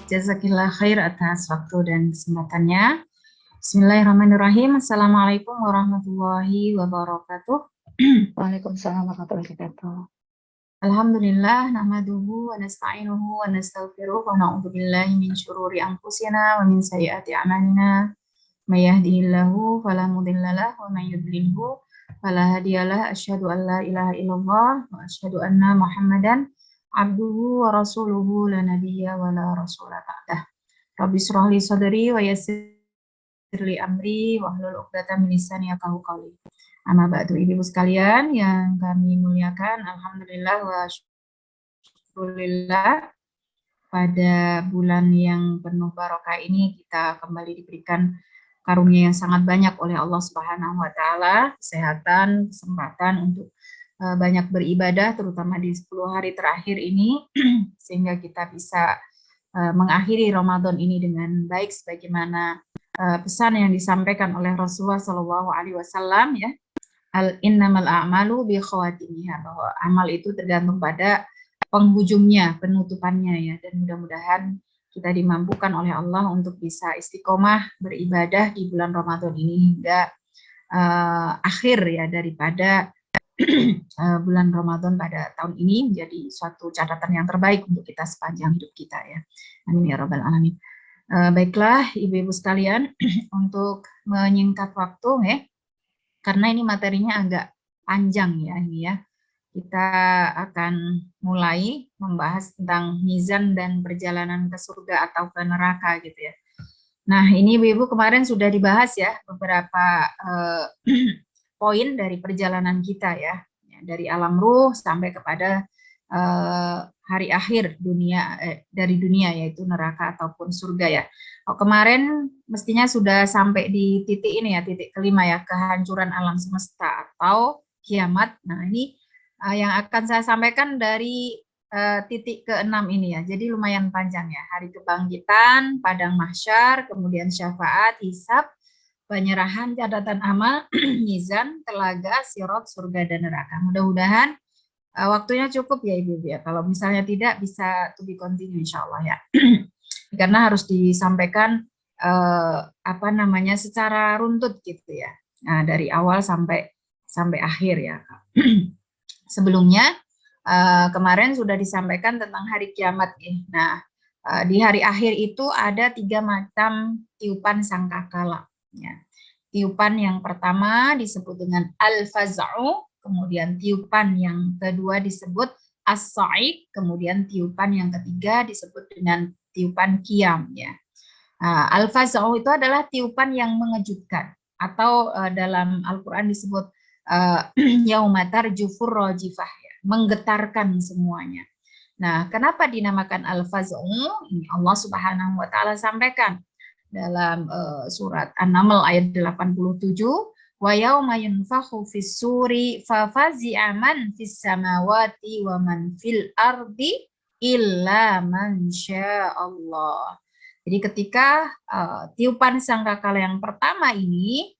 Jazakillah khair atas waktu dan kesempatannya. Bismillahirrahmanirrahim. Assalamualaikum warahmatullahi wabarakatuh. Waalaikumsalam warahmatullahi wabarakatuh. Alhamdulillah, nahmaduhu wa nasta'inuhu wa nastaghfiruh wa na'udzu billahi min syururi anfusina wa min sayyiati a'malina. May yahdihillahu fala mudhillalah wa may yudlilhu fala hadiyalah. Asyhadu an la ilaha illallah wa asyhadu anna Muhammadan abduhu wa rasuluhu la nabiyya wa la rasula ba'dah. Rabbi shrah li sadri wa yassir li amri wahlul 'uqdatam min lisani yafqahu qawli. Amma ba'du, ibu sekalian yang kami muliakan, alhamdulillah wa syukurillah, pada bulan yang penuh barokah ini kita kembali diberikan karunia yang sangat banyak oleh Allah Subhanahu wa taala, kesehatan, kesempatan untuk banyak beribadah terutama di 10 hari terakhir ini sehingga kita bisa mengakhiri Ramadan ini dengan baik sebagaimana pesan yang disampaikan oleh Rasulullah SAW, ya, innamal a'malu bi khawatimiha, bahwa amal itu tergantung pada penghujungnya, penutupannya, ya, dan mudah-mudahan kita dimampukan oleh Allah untuk bisa istiqomah beribadah di bulan Ramadan ini hingga akhir, ya, daripada bulan Ramadan pada tahun ini menjadi suatu catatan yang terbaik untuk kita sepanjang hidup kita, ya. Amin ya rabbal alamin. Baiklah ibu-ibu sekalian, untuk menyingkat waktu, ya, karena ini materinya agak panjang, ya, ini, ya. Kita akan mulai membahas tentang mizan dan perjalanan ke surga atau ke neraka, gitu, ya. Nah, ini ibu-ibu kemarin sudah dibahas, ya, beberapa poin dari perjalanan kita, ya, dari alam ruh sampai kepada hari akhir dunia, dari dunia, yaitu neraka ataupun surga, ya. Kemarin mestinya sudah sampai di titik ini, ya, titik kelima, ya, kehancuran alam semesta atau kiamat. Nah, ini yang akan saya sampaikan dari titik ke-6 ini, ya. Jadi lumayan panjang, ya. Hari kebangkitan, padang mahsyar, kemudian syafaat, hisab, penyerahan catatan amal, mizan, telaga, sirat, surga dan neraka. Mudah-mudahan waktunya cukup, ya ibu, ya. Kalau misalnya tidak, bisa to be continue insya Allah, ya. Karena harus disampaikan secara runtut, gitu, ya. Nah, dari awal sampai akhir, ya. Sebelumnya kemarin sudah disampaikan tentang hari kiamat, ya. Nah, di hari akhir itu ada 3 macam tiupan sangkakala, ya. Tiupan yang pertama disebut dengan al-faz'u, kemudian tiupan yang kedua disebut as-sa'iq, kemudian tiupan yang ketiga disebut dengan tiupan qiyam, ya. Al-faz'u itu adalah tiupan yang mengejutkan, atau dalam Al-Qur'an disebut yauma tarjufur rajifah, ya, menggetarkan semuanya. Nah, kenapa dinamakan al-faz'u? Ini Allah Subhanahu wa taala sampaikan dalam surat An-Naml ayat 87, wa yauma yunfakhu fis suri fa fazi'a man fis samawati wa man fil ardi illa man Allah. Jadi ketika tiupan sangkakala yang pertama ini,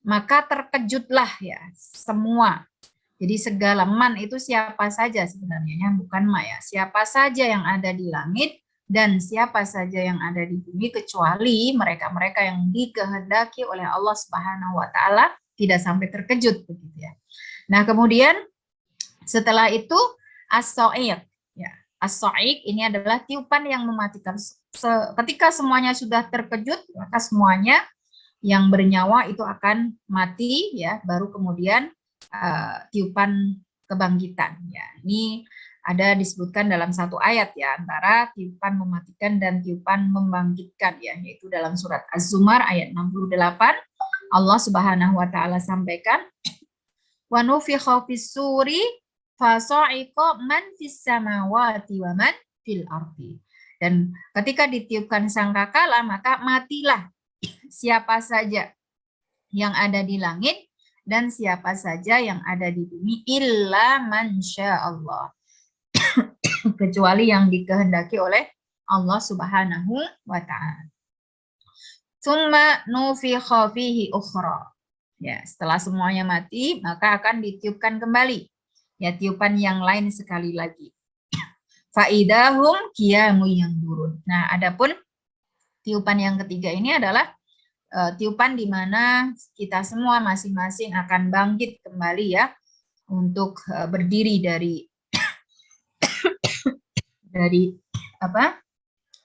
maka terkejutlah, ya, semua. Jadi segala man itu siapa saja sebenarnya, bukan ma, ya. Siapa saja yang ada di langit dan siapa saja yang ada di bumi, kecuali mereka-mereka yang dikehendaki oleh Allah Subhanahu wa taala tidak sampai terkejut, begitu, ya. Nah, kemudian setelah itu as-sa'iq, ya. As-sa'iq ini adalah tiupan yang mematikan. Ketika semuanya sudah terkejut, maka semuanya yang bernyawa itu akan mati, ya, baru kemudian tiupan kebangkitan, ya. Ini ada disebutkan dalam satu ayat, ya, antara tiupan mematikan dan tiupan membangkitkan, ya, yaitu dalam surat Az-Zumar ayat 68. Allah Subhanahu wa taala sampaikan, wa nufikha fis suri fa sa'iqa man fis samawati wa man fil ardi. Dan ketika ditiupkan sangkakala, maka matilah siapa saja yang ada di langit dan siapa saja yang ada di bumi, illa man Allah, kecuali yang dikehendaki oleh Allah Subhanahu wa taala. Tsumma nufikha fihi ukhra. Ya, setelah semuanya mati, maka akan ditiupkan kembali, ya, tiupan yang lain sekali lagi. Faidahum qiyamun yanzurun. Nah, adapun tiupan yang ketiga ini adalah tiupan di mana kita semua masing-masing akan bangkit kembali ya untuk berdiri dari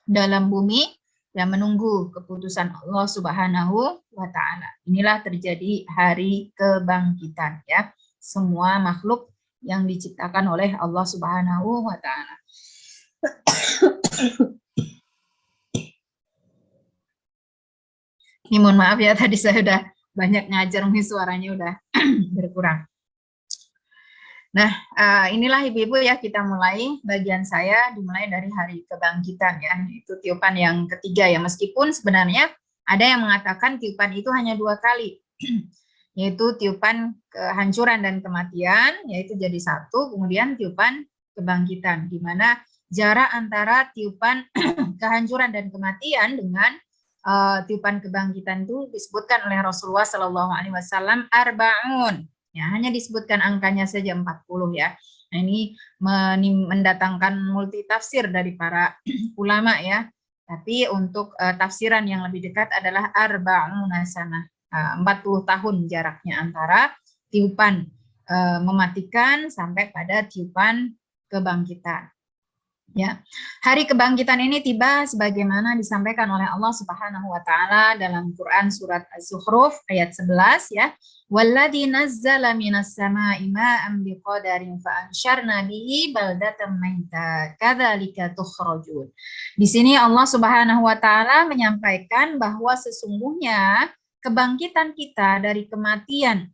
dalam bumi dan menunggu keputusan Allah Subhanahu wa taala. Inilah terjadi hari kebangkitan ya. Semua makhluk yang diciptakan oleh Allah Subhanahu wa taala. Ini mohon maaf ya, tadi saya udah banyak ngajar, mungkin suaranya udah berkurang. Nah, inilah ibu-ibu ya, kita mulai bagian saya dimulai dari hari kebangkitan ya. Itu tiupan yang ketiga ya, meskipun sebenarnya ada yang mengatakan tiupan itu hanya 2 kali. Yaitu tiupan kehancuran dan kematian, yaitu jadi 1, kemudian tiupan kebangkitan, di mana jarak antara tiupan kehancuran dan kematian dengan tiupan kebangkitan itu disebutkan oleh Rasulullah SAW arba'un. Ya, hanya disebutkan angkanya saja 40 ya. Nah, ini mendatangkan multi tafsir dari para ulama ya. Tapi untuk tafsiran yang lebih dekat adalah arba'una sanah. 40 tahun jaraknya antara tiupan mematikan sampai pada tiupan kebangkitan. Ya, hari kebangkitan ini tiba sebagaimana disampaikan oleh Allah Subhanahu wa taala dalam Quran surat Az-Zukhruf ayat 11 ya. Walladzi nazzala minas samaa'i ma'an biqadarin fa ansyarna bihi baldatan maita kadzalika tukhrajun. Di sini Allah Subhanahu wa taala menyampaikan bahwa sesungguhnya kebangkitan kita dari kematian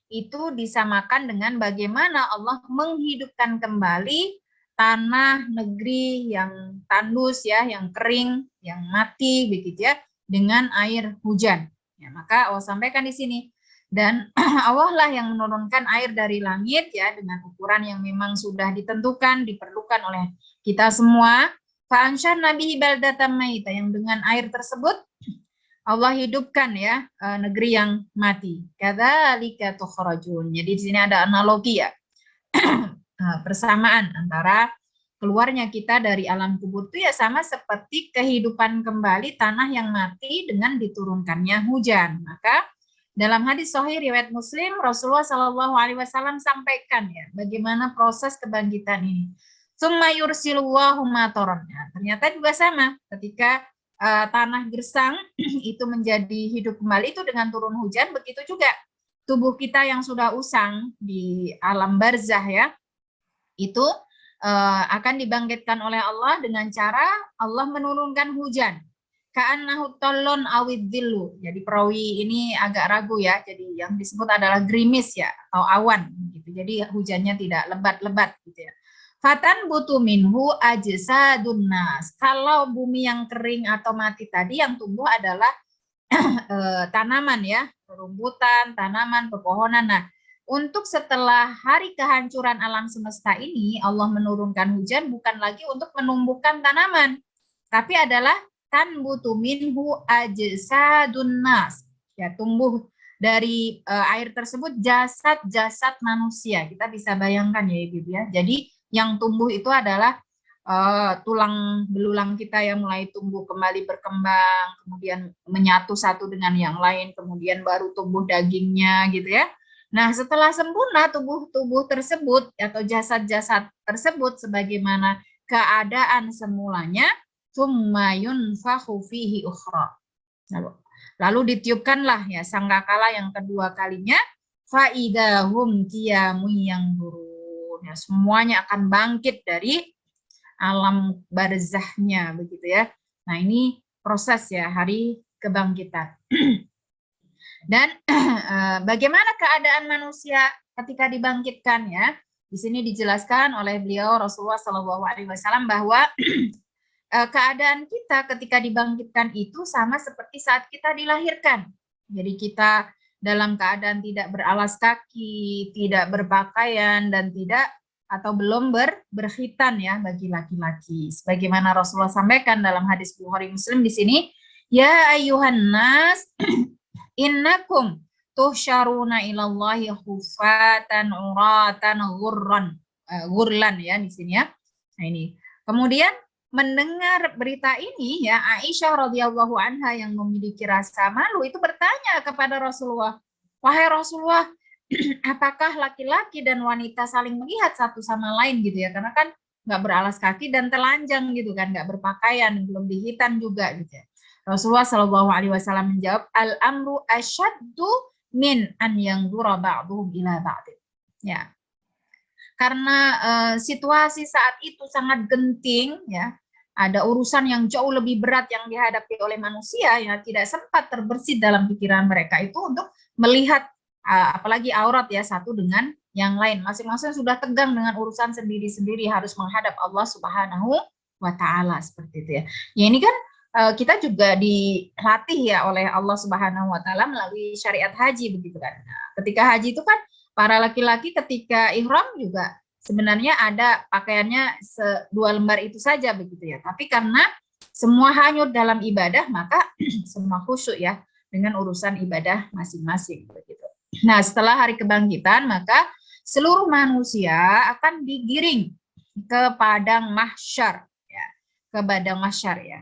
itu disamakan dengan bagaimana Allah menghidupkan kembali tanah negeri yang tandus ya, yang kering, yang mati begitu ya, dengan air hujan. Ya, maka Allah sampaikan di sini, dan Allah lah yang menurunkan air dari langit ya dengan ukuran yang memang sudah ditentukan, diperlukan oleh kita semua. Fa'ansyarna bihi baldatan maita, yang dengan air tersebut Allah hidupkan ya negeri yang mati. Kadzalika tukhrajun. Jadi di sini ada analogi ya. Persamaan antara keluarnya kita dari alam kubur itu ya sama seperti kehidupan kembali tanah yang mati dengan diturunkannya hujan. Maka dalam hadis sahih riwayat Muslim, Rasulullah SAW sampaikan ya bagaimana proses kebangkitan ini. Summa yursilullahu mataran. Ternyata juga sama ketika tanah gersang itu menjadi hidup kembali itu dengan turun hujan, begitu juga tubuh kita yang sudah usang di alam barzah ya, itu akan dibangkitkan oleh Allah dengan cara Allah menurunkan hujan. Ka'annahu tallun awidhillu. Jadi perawi ini agak ragu ya. Jadi yang disebut adalah gerimis ya atau awan gitu. Jadi hujannya tidak lebat-lebat gitu ya. Fatan butu minhu ajsadun nas. Kalau bumi yang kering atau mati tadi yang tumbuh adalah tanaman ya, rumbutan, tanaman, pepohonan. Nah, untuk setelah hari kehancuran alam semesta ini, Allah menurunkan hujan bukan lagi untuk menumbuhkan tanaman, tapi adalah tanbutu minhu ajsadun nas. Ya, tumbuh dari air tersebut jasad-jasad manusia. Kita bisa bayangkan ya Ibu ya. Jadi yang tumbuh itu adalah tulang belulang kita yang mulai tumbuh kembali berkembang, kemudian menyatu satu dengan yang lain, kemudian baru tumbuh dagingnya gitu ya. Nah, setelah sempurna tubuh-tubuh tersebut atau jasad-jasad tersebut sebagaimana keadaan semulanya, tsumma yunfakhu fihi ukhra. Lalu ditiupkanlah ya sangkakala yang kedua kalinya, fa idahum qiyamun yanzurun. Ya, semuanya akan bangkit dari alam barzahnya begitu ya. Nah, ini proses ya hari kebangkitan. Dan bagaimana keadaan manusia ketika dibangkitkan ya? Di sini dijelaskan oleh beliau Rasulullah SAW bahwa keadaan kita ketika dibangkitkan itu sama seperti saat kita dilahirkan. Jadi kita dalam keadaan tidak beralas kaki, tidak berpakaian dan tidak atau belum berkhitan ya bagi laki-laki. Sebagaimana Rasulullah sampaikan dalam hadis Bukhari Muslim di sini, ya ayuhan nas innakum tuhsyaruna ilallahi khufatan uratan ghurlan ya di sini ya. Nah ini. Kemudian mendengar berita ini ya Aisyah radhiyallahu anha yang memiliki rasa malu itu bertanya kepada Rasulullah, "Wahai Rasulullah, apakah laki-laki dan wanita saling melihat satu sama lain gitu ya? Karena kan nggak beralas kaki dan telanjang gitu kan, nggak berpakaian, belum dihitan juga gitu ya." Rasulullah Shallallahu Alaihi Wasallam menjawab, "Al-amru asyaddu min an yanzura ba'duhum ila ba'd." Ya, karena situasi saat itu sangat genting ya, ada urusan yang jauh lebih berat yang dihadapi oleh manusia ya, tidak sempat terbersit dalam pikiran mereka itu untuk melihat apalagi aurat ya satu dengan yang lain, masing-masing sudah tegang dengan urusan sendiri-sendiri harus menghadap Allah Subhanahu wa taala seperti itu ya. Ya ini kan kita juga dilatih ya oleh Allah Subhanahu wa taala melalui syariat haji begitu kan. Nah, ketika haji itu kan para laki-laki ketika ihram juga sebenarnya ada pakaiannya dua lembar itu saja begitu ya. Tapi karena semua hanyut dalam ibadah maka semua khusyuk ya dengan urusan ibadah masing-masing begitu. Nah, setelah hari kebangkitan maka seluruh manusia akan digiring ke padang mahsyar ya, ke padang mahsyar ya.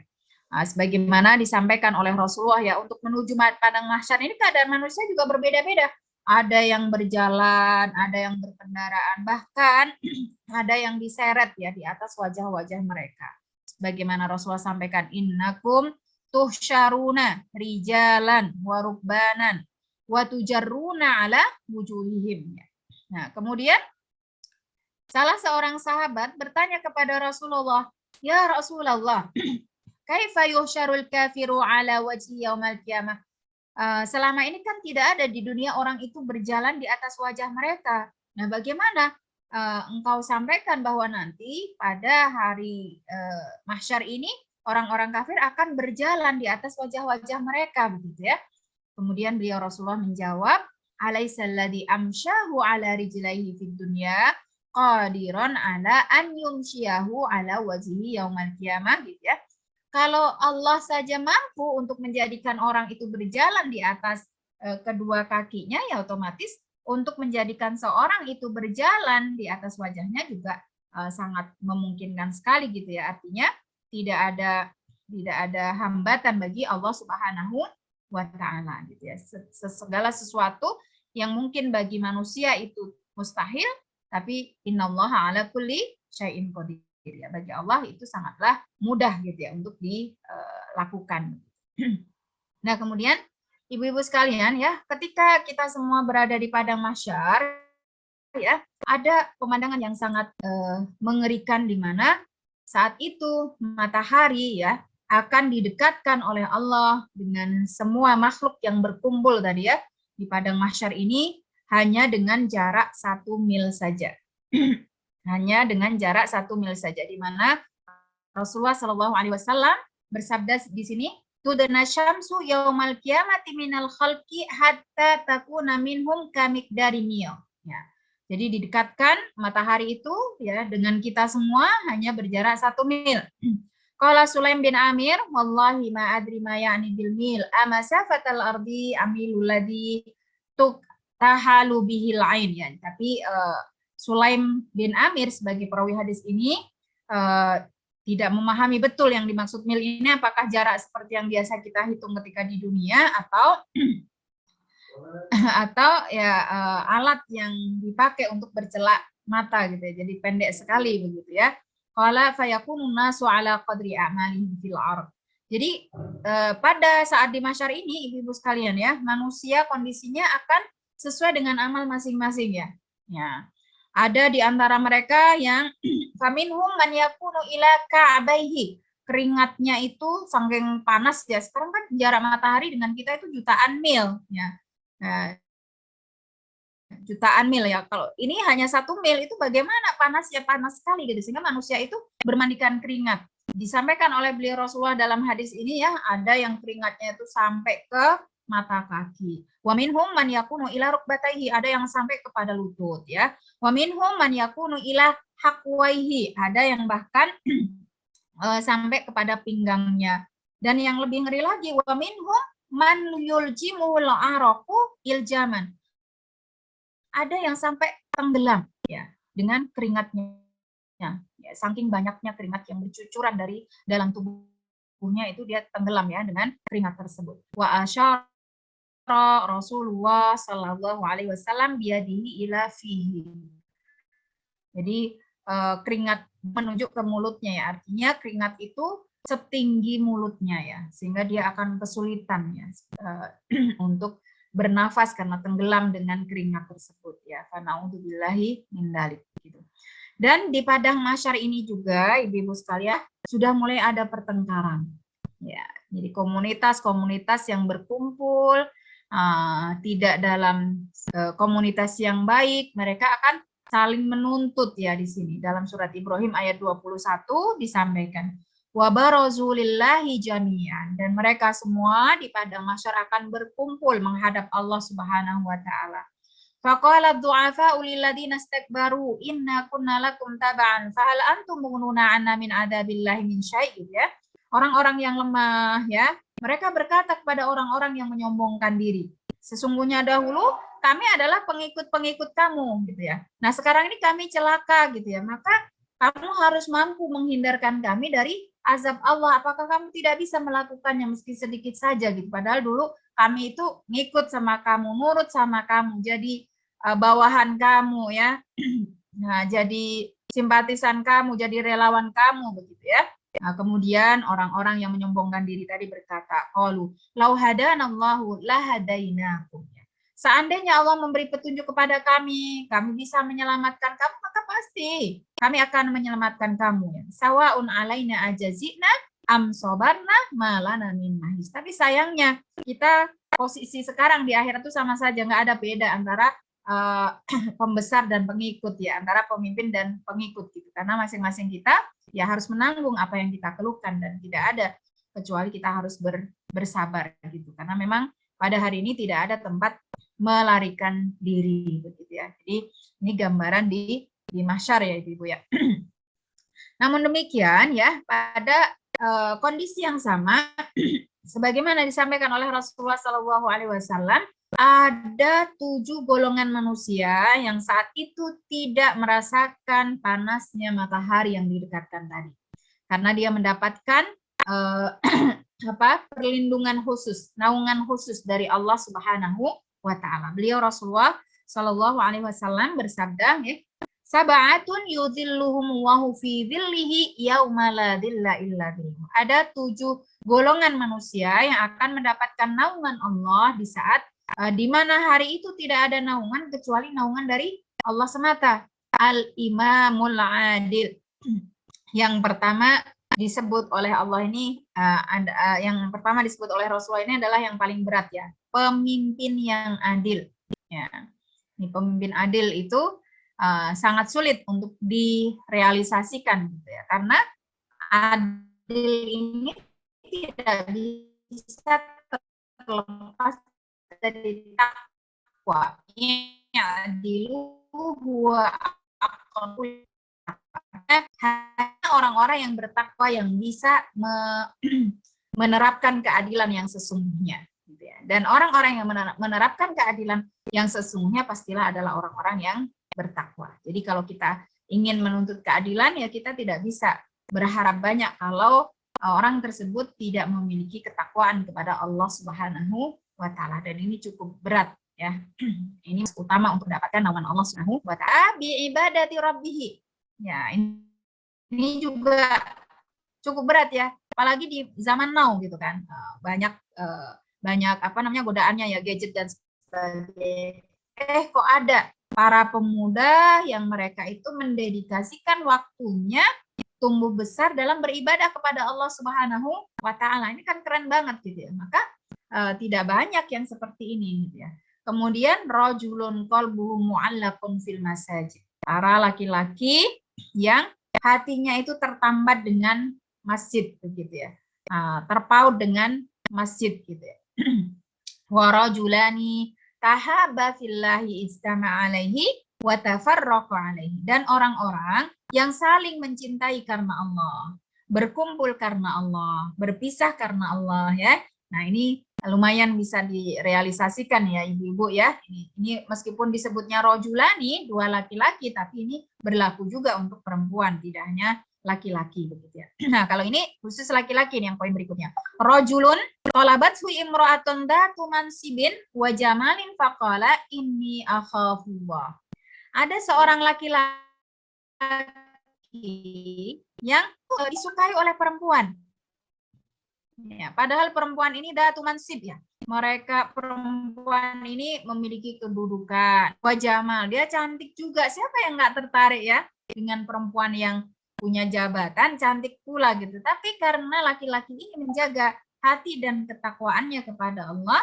Nah, sebagaimana disampaikan oleh Rasulullah ya, untuk menuju padang mahsyar ini keadaan manusia juga berbeda-beda. Ada yang berjalan, ada yang berkendaraan, bahkan ada yang diseret ya di atas wajah-wajah mereka. Sebagaimana Rasulullah sampaikan, innakum tuhsyaruna rijalan wa rukbanan wa tujarruna ala wujuhihim. Nah, kemudian salah seorang sahabat bertanya kepada Rasulullah, "Ya Rasulullah, kaifa yuhsyarul kafiru ala wajhi yaumal qiyamah?" Selama ini kan tidak ada di dunia orang itu berjalan di atas wajah mereka. Nah, bagaimana engkau sampaikan bahwa nanti pada hari mahsyar ini orang-orang kafir akan berjalan di atas wajah-wajah mereka begitu ya. Kemudian beliau Rasulullah menjawab, "Alaisalladzi amsyahu ala rijlaihi fid dunya qadiran ala an yumsyiyahu ala wajhihi yaumal qiyamah," gitu ya. Kalau Allah saja mampu untuk menjadikan orang itu berjalan di atas kedua kakinya, ya otomatis untuk menjadikan seorang itu berjalan di atas wajahnya juga sangat memungkinkan sekali gitu ya. Artinya tidak ada hambatan bagi Allah Subhanahu wa taala gitu ya. Segala sesuatu yang mungkin bagi manusia itu mustahil, tapi innallaha ala kulli syai'in qadir. Ya, bagi Allah itu sangatlah mudah gitu ya untuk dilakukan. Nah, kemudian ibu-ibu sekalian ya, ketika kita semua berada di padang mahsyar ya, ada pemandangan yang sangat mengerikan di mana saat itu matahari ya akan didekatkan oleh Allah dengan semua makhluk yang berkumpul tadi ya di padang mahsyar ini hanya dengan jarak 1 mil saja. Hanya dengan jarak 1 mil saja, di mana Rasulullah Shallallahu Alaihi Wasallam bersabda di sini, "Tudna syamsu yaumal qiyamati minal khalqi hatta takuna minhum kamikdari mil." Ya. Jadi didekatkan matahari itu ya dengan kita semua hanya berjarak 1 mil. Qala Sulaim bin Amir, "Wallahi ma adri ma ya'ni bil mil, amasafatal ardi amilul ladhi tahalu bihil ain." Ya, tapi Sulaim bin Amir sebagai perawi hadis ini tidak memahami betul yang dimaksud mil ini apakah jarak seperti yang biasa kita hitung ketika di dunia atau ya alat yang dipakai untuk bercelak mata gitu ya. Jadi pendek sekali begitu ya. Qala fayakunu nasu ala qadri a'malihim fil ard. Jadi pada saat di mahsyar ini ibu-ibu sekalian ya, manusia kondisinya akan sesuai dengan amal masing-masing ya. Ya. Ada di antara mereka yang faminhum man yakunu ila ka'baihi. Keringatnya itu saking panas ya. Sekarang kan jarak matahari dengan kita itu jutaan mil ya. Nah, jutaan mil ya. Kalau ini hanya 1 mil itu bagaimana panasnya, panas sekali gitu sehingga manusia itu bermandikan keringat. Disampaikan oleh beliau Rasulullah dalam hadis ini ya, ada yang keringatnya itu sampai ke mata kaki. Wa minhum man yakunu ila rukbatayhi, ada yang sampai kepada lutut ya. Wa minhum man yakunu ila haqwaihi, ada yang bahkan sampai kepada pinggangnya. Dan yang lebih ngeri lagi, wa minhum man yuljimuhul araqu iljaman. Ada yang sampai tenggelam ya dengan keringatnya Ya, saking banyaknya keringat yang bercucuran dari dalam tubuhnya itu dia tenggelam ya dengan keringat tersebut. Wa asyara Rasulullah Shallallahu Alaihi Wasallam biyadihi ila fihi. Jadi keringat menunjuk ke mulutnya ya, artinya keringat itu setinggi mulutnya ya, sehingga dia akan kesulitan ya untuk bernafas karena tenggelam dengan keringat tersebut ya. Fana'udzubillahi min dzalik gitu. Dan di padang mahsyar ini juga ibu-ibu sekalian sudah mulai ada pertengkaran. Ya, jadi komunitas-komunitas yang berkumpul tidak dalam komunitas yang baik, mereka akan saling menuntut ya di sini. Dalam surat Ibrahim ayat 21 disampaikan wa barazu lillahi jami'an, dan mereka semua di padang mahsyar akan berkumpul menghadap Allah Subhanahu wa taala. Faqala du'afa'u lilladzina istakbaru inna kunna lakum taba'an fahal antum mughnuna 'anna min adzabillahi min syai', ya. Orang-orang yang lemah ya, mereka berkata kepada orang-orang yang menyombongkan diri, sesungguhnya dahulu kami adalah pengikut-pengikut kamu gitu ya. Nah, sekarang ini kami celaka gitu ya. Maka kamu harus mampu menghindarkan kami dari azab Allah. Apakah kamu tidak bisa melakukannya meski sedikit saja gitu. Padahal dulu kami itu ngikut sama kamu, nurut sama kamu, jadi bawahan kamu ya. Nah, jadi simpatisan kamu, jadi relawan kamu begitu ya. Nah, kemudian orang-orang yang menyombongkan diri tadi berkata, qalu lau hadanallahu lahadainakum. Seandainya Allah memberi petunjuk kepada kami bisa menyelamatkan kamu, maka pasti kami akan menyelamatkan kamu. Sawaun alaina ajazina am sobarna malana min mahis. Tapi sayangnya kita posisi sekarang di akhirat itu sama saja, nggak ada beda antara pembesar dan pengikut ya, antara pemimpin dan pengikut gitu. Karena masing-masing kita ya harus menanggung apa yang kita keluhkan, dan tidak ada kecuali kita harus bersabar gitu. Karena memang pada hari ini tidak ada tempat melarikan diri begitu ya. Jadi ini gambaran di mahsyar ya Ibu ya. Namun demikian ya, pada kondisi yang sama sebagaimana disampaikan oleh Rasulullah Shallallahu Alaihi Wasallam, ada 7 golongan manusia yang saat itu tidak merasakan panasnya matahari yang didekatkan tadi, karena dia mendapatkan perlindungan khusus, naungan khusus dari Allah Subhanahu wa taala. Beliau Rasulullah Shallallahu Alaihi Wasallam bersabda, sab'atun yudhilluhum Allahu fi dhillihi yauma la dhilla illa dhilluh. Ada 7 golongan manusia yang akan mendapatkan naungan Allah di saat di mana hari itu tidak ada naungan kecuali naungan dari Allah semata. Al-Imamul Adil. Yang pertama disebut oleh Allah ini, yang pertama disebut oleh Rasulullah ini adalah yang paling berat ya, pemimpin yang adil. Ya, ini pemimpin adil itu sangat sulit untuk direalisasikan gitu ya, karena adil ini tidak bisa terlepas dari takwa. Adilu huwa aqrabul. Hanya orang-orang yang bertakwa yang bisa menerapkan keadilan yang sesungguhnya gitu ya. Dan orang-orang yang menerapkan keadilan yang sesungguhnya pastilah adalah orang-orang yang bertakwa. Jadi kalau kita ingin menuntut keadilan ya kita tidak bisa berharap banyak kalau orang tersebut tidak memiliki ketakwaan kepada Allah Subhanahu wa taala, dan ini cukup berat ya. Ini utama untuk mendapatkan naungan Allah Subhanahu wa taala bi ibadati rabbih. Ya, ini juga cukup berat ya, apalagi di zaman now gitu kan. Banyak godaannya ya, gadget dan sebagainya. Kok ada para pemuda yang mereka itu mendedikasikan waktunya tumbuh besar dalam beribadah kepada Allah Subhanahu wa taala. Ini kan keren banget gitu ya. Maka tidak banyak yang seperti ini gitu ya. Kemudian rajulun qalbuhu mu'allaqun fil masajid. Para laki-laki yang hatinya itu tertambat dengan masjid begitu ya. Terpaut dengan masjid gitu ya. Wa rajulani tahaba fillahi istama'a alaihi wa tafarraqa alaihi. Dan orang-orang yang saling mencintai karena Allah, berkumpul karena Allah, berpisah karena Allah ya. Nah, ini lumayan bisa direalisasikan ya ibu-ibu ya. Ini meskipun disebutnya rojulani, dua laki-laki, tapi ini berlaku juga untuk perempuan, tidak hanya laki-laki begitu ya. Nah, kalau ini khusus laki-laki nih yang poin berikutnya. Rojulun talabathu imra'atun dzatu mansibin wa jamalin faqala inni akhafullah. Ada seorang laki-laki yang disukai oleh perempuan. Ya, padahal perempuan ini datu mansib ya. Mereka perempuan ini memiliki kedudukan, wajamal, dia cantik juga. Siapa yang nggak tertarik ya dengan perempuan yang punya jabatan, cantik pula gitu. Tapi karena laki-laki ini menjaga hati dan ketakwaannya kepada Allah,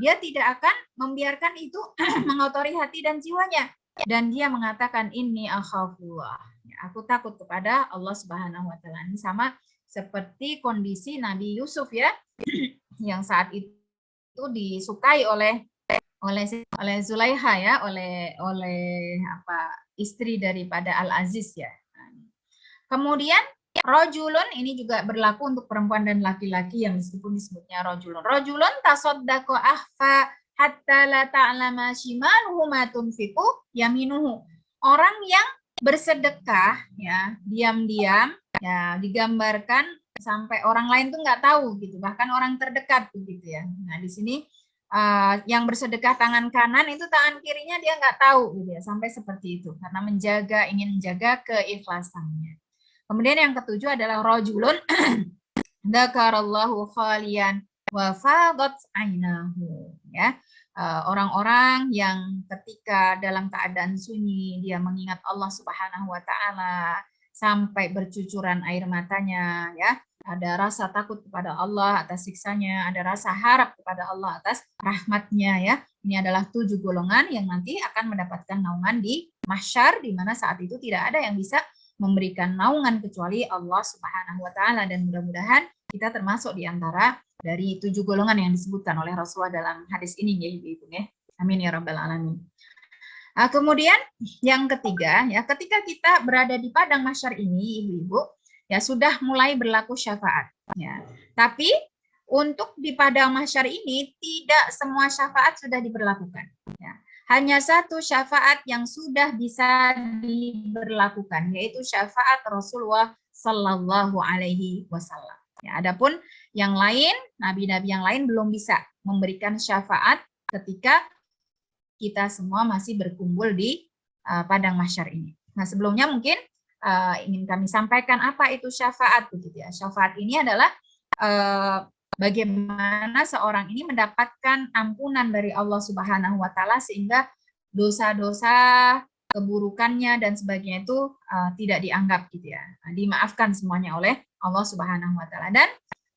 dia tidak akan membiarkan itu mengotori hati dan jiwanya. Dan dia mengatakan ini akhafullah. Ya, aku takut kepada Allah Subhanahu wa taala. Ini sama seperti kondisi Nabi Yusuf ya, yang saat itu disukai oleh Zulaiha ya, oleh istri daripada Al-Aziz ya. Kemudian rojulun ini juga berlaku untuk perempuan dan laki-laki yang meskipun disebutnya rojulun. Rojulun tasoddaqo ahfa hatta la ta'lama shimaluhu ma tunfiqu yaminuhu. Orang yang bersedekah ya diam-diam ya digambarkan sampai orang lain tuh nggak tahu gitu, bahkan orang terdekat begitu ya. Nah di sini yang bersedekah tangan kanan itu tangan kirinya dia nggak tahu gitu ya, sampai seperti itu karena ingin menjaga keikhlasannya. Kemudian yang ketujuh adalah rojulun dzakarallahu khalian wa fadat ainahu ya. Orang-orang yang ketika dalam keadaan sunyi dia mengingat Allah Subhanahu wa taala sampai bercucuran air matanya ya. Ada rasa takut kepada Allah atas siksanya, ada rasa harap kepada Allah atas rahmatnya ya. Ini adalah 7 golongan yang nanti akan mendapatkan naungan di mahsyar, di mana saat itu tidak ada yang bisa memberikan naungan kecuali Allah Subhanahu wa taala, dan mudah-mudahan kita termasuk di antara dari 7 golongan yang disebutkan oleh Rasulullah dalam hadis ini ya ibu-ibu ya. Amin ya rabbal alamin. Nah, kemudian yang ketiga ya, ketika kita berada di padang mahsyar ini ibu-ibu ya sudah mulai berlaku syafaat ya. Tapi untuk di padang mahsyar ini tidak semua syafaat sudah diberlakukan ya. Hanya satu syafaat yang sudah bisa diberlakukan, yaitu syafaat Rasulullah Sallallahu Alaihi Wasallam. Ya, adapun yang lain, nabi-nabi yang lain belum bisa memberikan syafaat ketika kita semua masih berkumpul di padang mahsyar ini. Nah, sebelumnya mungkin ingin kami sampaikan apa itu syafaat begitu ya. Syafaat ini adalah bagaimana seorang ini mendapatkan ampunan dari Allah Subhanahu wa taala sehingga dosa-dosa, keburukannya dan sebagainya itu tidak dianggap gitu ya. Dimaafkan semuanya oleh Allah Subhanahu wa taala. Dan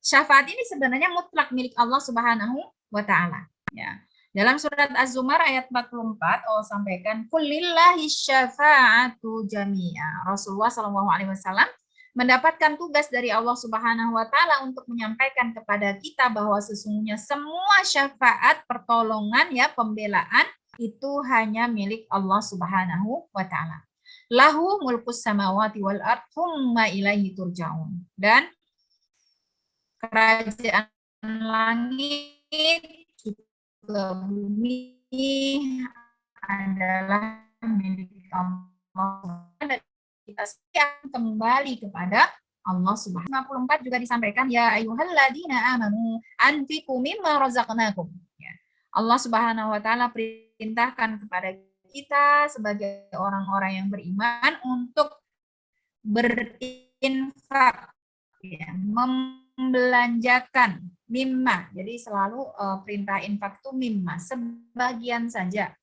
syafaat ini sebenarnya mutlak milik Allah Subhanahu wa taala ya. Dalam surat Az-Zumar ayat 44 Allah sampaikan kullillahi syafa'atu jami'a. Rasulullah SAW mendapatkan tugas dari Allah Subhanahu wa taala untuk menyampaikan kepada kita bahwa sesungguhnya semua syafaat, pertolongan ya, pembelaan itu hanya milik Allah Subhanahu wa taala. Lahu mulkus samawati wal ardh tsumma ilaihi turja'un. Dan kerajaan langit juga bumi adalah milik Allah, dan kita akan kembali kepada Allah Subhanahu. 54 juga disampaikan ya ayyuhalladzina amanu anfiqu mimma razaqnakum. Ya. Allah Subhanahu wa taala perintahkan kepada kita sebagai orang-orang yang beriman untuk berinfak ya, membelanjakan mimma. Jadi selalu perintah infak itu mimma, sebagian saja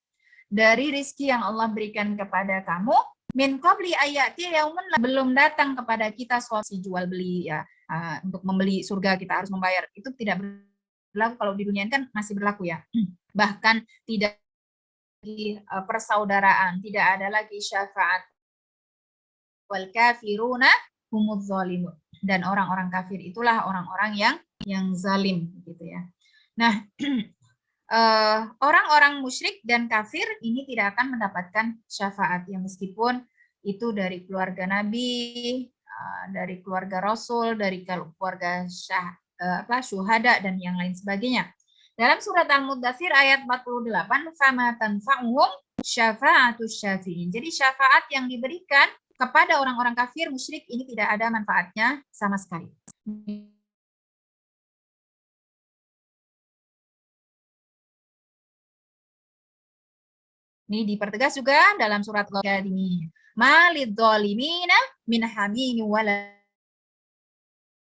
dari rizki yang Allah berikan kepada kamu. Min qabli ayati yaumun, belum datang kepada kita suatu jual beli ya, untuk membeli surga kita harus membayar, itu tidak berlaku. Kalau di dunia kan masih berlaku ya. Bahkan tidak lagi persaudaraan, tidak ada lagi syafaat. Wal kafiruna humudz zalimun, dan orang-orang kafir itulah orang-orang yang zalim gitu ya. Nah, orang-orang musyrik dan kafir ini tidak akan mendapatkan syafaat ya, meskipun itu dari keluarga Nabi, dari keluarga Rasul, dari keluarga syuhada dan yang lain sebagainya. Dalam surat Al-Muddatsir ayat 48, fama tanfa'uhum syafa'atus syafi'in. Jadi syafaat yang diberikan kepada orang-orang kafir musyrik ini tidak ada manfaatnya sama sekali. Ini dipertegas juga dalam surat Al-Qadimi. Malid dhalimina min hamim wala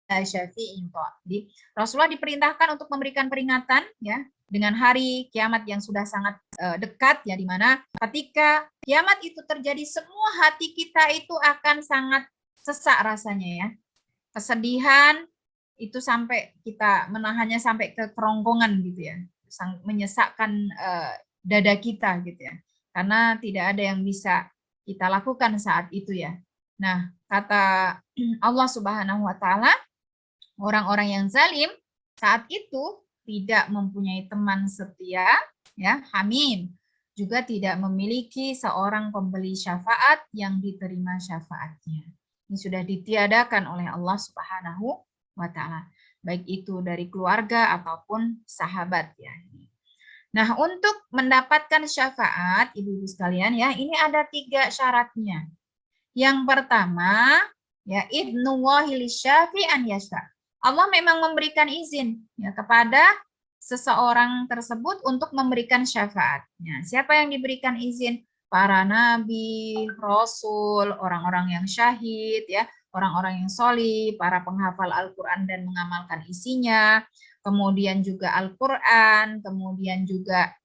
syafi'in. Jadi Rasulullah diperintahkan untuk memberikan peringatan ya dengan hari kiamat yang sudah sangat dekat ya, di mana ketika kiamat itu terjadi semua hati kita itu akan sangat sesak rasanya ya. Kesedihan itu sampai kita menahannya sampai ke kerongkongan gitu ya. Menyesakkan dada kita gitu ya. Karena tidak ada yang bisa kita lakukan saat itu ya. Nah, kata Allah Subhanahu wa taala, orang-orang yang zalim saat itu tidak mempunyai teman setia, ya, hamim, juga tidak memiliki seorang pembeli syafaat yang diterima syafaatnya. Ini sudah ditiadakan oleh Allah Subhanahu wa taala, baik itu dari keluarga ataupun sahabat ya. Nah, untuk mendapatkan syafaat, ibu-ibu sekalian ya, ini ada 3 syaratnya. Yang pertama, ya idnullahi lisyafi'an yasha. Allah memang memberikan izin ya kepada seseorang tersebut untuk memberikan syafaat. Nah, siapa yang diberikan izin? Para nabi, rasul, orang-orang yang syahid ya, orang-orang yang sholih, para penghafal Al-Qur'an dan mengamalkan isinya, kemudian juga Al-Qur'an, kemudian juga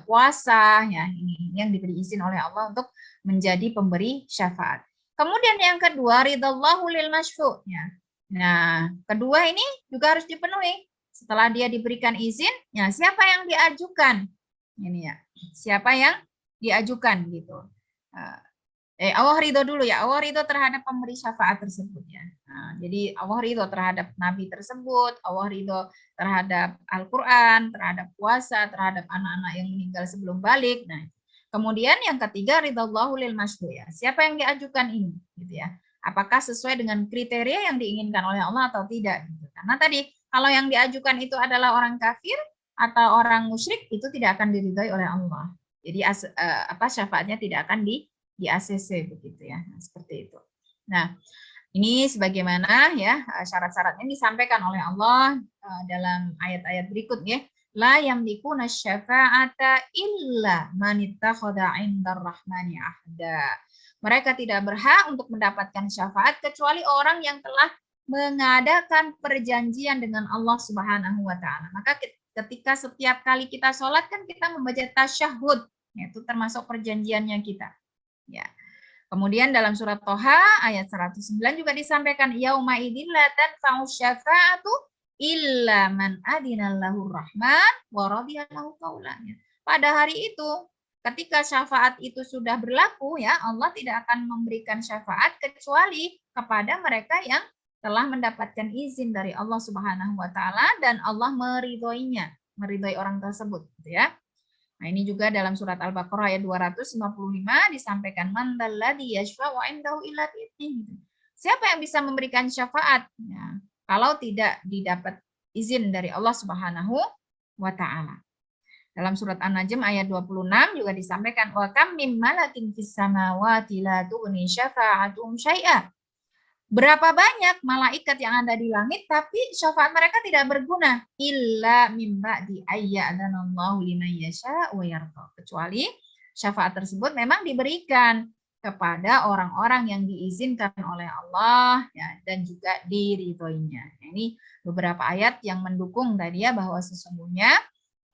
puasa ya, ini yang diberi izin oleh Allah untuk menjadi pemberi syafaat. Kemudian yang kedua, ridallahu lil masyfu' ya. Nah, kedua ini juga harus dipenuhi. Setelah dia diberikan izin, ya siapa yang diajukan? Ini ya, siapa yang diajukan gitu. Allah ridho dulu ya, Allah ridho terhadap pemberi syafaat tersebut ya. Nah, jadi Allah ridho terhadap nabi tersebut, Allah ridho terhadap Al-Quran, terhadap puasa, terhadap anak-anak yang meninggal sebelum balik. Nah, kemudian yang ketiga, ridallahu lil masyru' ya. Siapa yang diajukan ini gitu ya. Apakah sesuai dengan kriteria yang diinginkan oleh Allah atau tidak gitu. Karena tadi kalau yang diajukan itu adalah orang kafir atau orang musyrik, itu tidak akan diridhoi oleh Allah. Jadi syafaatnya tidak akan di ACC begitu ya. Nah, seperti itu. Nah, ini sebagaimana ya syarat-syaratnya disampaikan oleh Allah dalam ayat-ayat berikut ya. La yamlikuna syafa'ata illa man ittakhadha 'indar rahmani ahda. Mereka tidak berhak untuk mendapatkan syafaat kecuali orang yang telah mengadakan perjanjian dengan Allah Subhanahu wa taala. Maka ketika setiap kali kita sholat kan kita membaca tasyahud, yaitu termasuk perjanjiannya kita. Ya. Kemudian dalam surat Toha ayat 109 juga disampaikan yauma idzin la tanfa'u syafa'atu illa man adinallahu rahman wa radiyalahu qaulan. Pada hari itu ketika syafaat itu sudah berlaku ya, Allah tidak akan memberikan syafaat kecuali kepada mereka yang telah mendapatkan izin dari Allah Subhanahu wa taala dan Allah meridhoinya, meridhoi orang tersebut gitu ya. Nah, ini juga dalam surat Al-Baqarah ayat 255 disampaikan man dalladzi yashfa'u 'indahu illa bi'idznihi. Siapa yang bisa memberikan syafaat? Ya, kalau tidak didapat izin dari Allah Subhanahu wa taala. Dalam surat An-Najm ayat 26 juga disampaikan wa kam mim malakin fis samawati la tughni syafa'atuhum syai'a. Berapa banyak malaikat yang ada di langit tapi syafaat mereka tidak berguna illa mim ba'di ayya'danallahu liman yasha' wa yarda. Kecuali syafaat tersebut memang diberikan kepada orang-orang yang diizinkan oleh Allah ya, dan juga diridhoinya. Ini beberapa ayat yang mendukung tadi ya bahwa sesungguhnya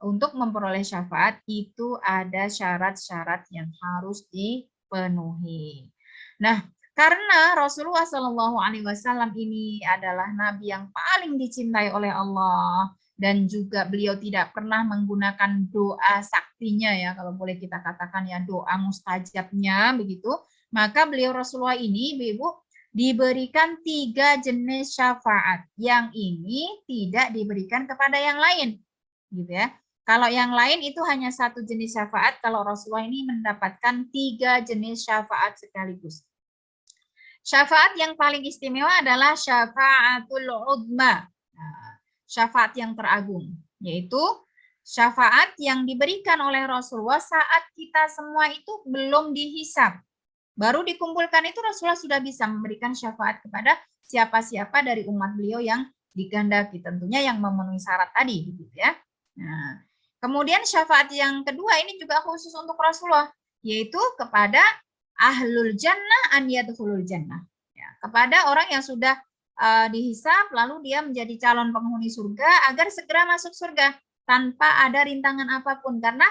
untuk memperoleh syafaat itu ada syarat-syarat yang harus dipenuhi. Nah, karena Rasulullah Shallallahu Alaihi Wasallam ini adalah nabi yang paling dicintai oleh Allah dan juga beliau tidak pernah menggunakan doa saktinya ya, kalau boleh kita katakan ya doa mustajabnya begitu, maka beliau Rasulullah ini Ibu diberikan 3 jenis syafaat yang ini tidak diberikan kepada yang lain gitu ya. Kalau yang lain itu hanya 1 jenis syafaat, kalau Rasulullah ini mendapatkan 3 jenis syafaat sekaligus. Syafaat yang paling istimewa adalah syafaatul uzma, syafaat yang teragung, yaitu syafaat yang diberikan oleh Rasulullah saat kita semua itu belum dihisab. Baru dikumpulkan itu Rasulullah sudah bisa memberikan syafaat kepada siapa-siapa dari umat beliau yang dikehendaki, tentunya yang memenuhi syarat tadi, gitu ya. Nah, kemudian syafaat yang kedua ini juga khusus untuk Rasulullah, yaitu kepada ahlul jannah an yadkhulul jannah. Ya, kepada orang yang sudah dihisab lalu dia menjadi calon penghuni surga agar segera masuk surga tanpa ada rintangan apapun, karena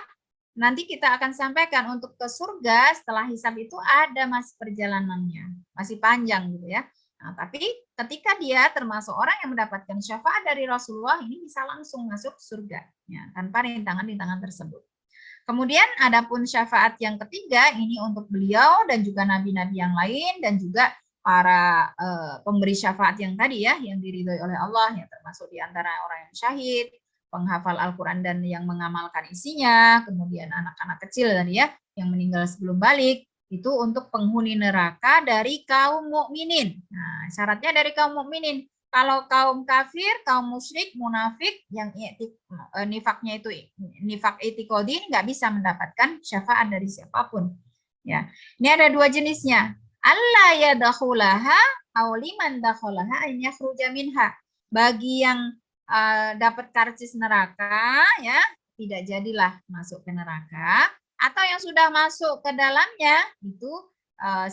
nanti kita akan sampaikan untuk ke surga setelah hisab itu ada masih perjalanannya, masih panjang gitu ya. Nah, tapi ketika dia termasuk orang yang mendapatkan syafaat dari Rasulullah, ini bisa langsung masuk surga ya, tanpa rintangan-rintangan tersebut. Kemudian adapun syafaat yang ketiga ini untuk beliau dan juga nabi-nabi yang lain dan juga para pemberi syafaat yang tadi ya, yang diridhoi oleh Allah, yang termasuk diantara orang yang syahid, penghafal Al-Quran dan yang mengamalkan isinya, kemudian anak-anak kecil tadi ya, yang meninggal sebelum balik, itu untuk penghuni neraka dari kaum mukminin. Nah, syaratnya dari kaum mukminin. Kalau kaum kafir, kaum musyrik, munafik, yang nifaknya itu nifak itikodi, nggak bisa mendapatkan syafaat dari siapapun. Ya, ini ada dua jenisnya. Allah yadakhulaha aw liman dakhulaha an yakhruja minha. Bagi yang dapat karcis neraka ya, tidak jadilah masuk ke neraka, atau yang sudah masuk ke dalamnya itu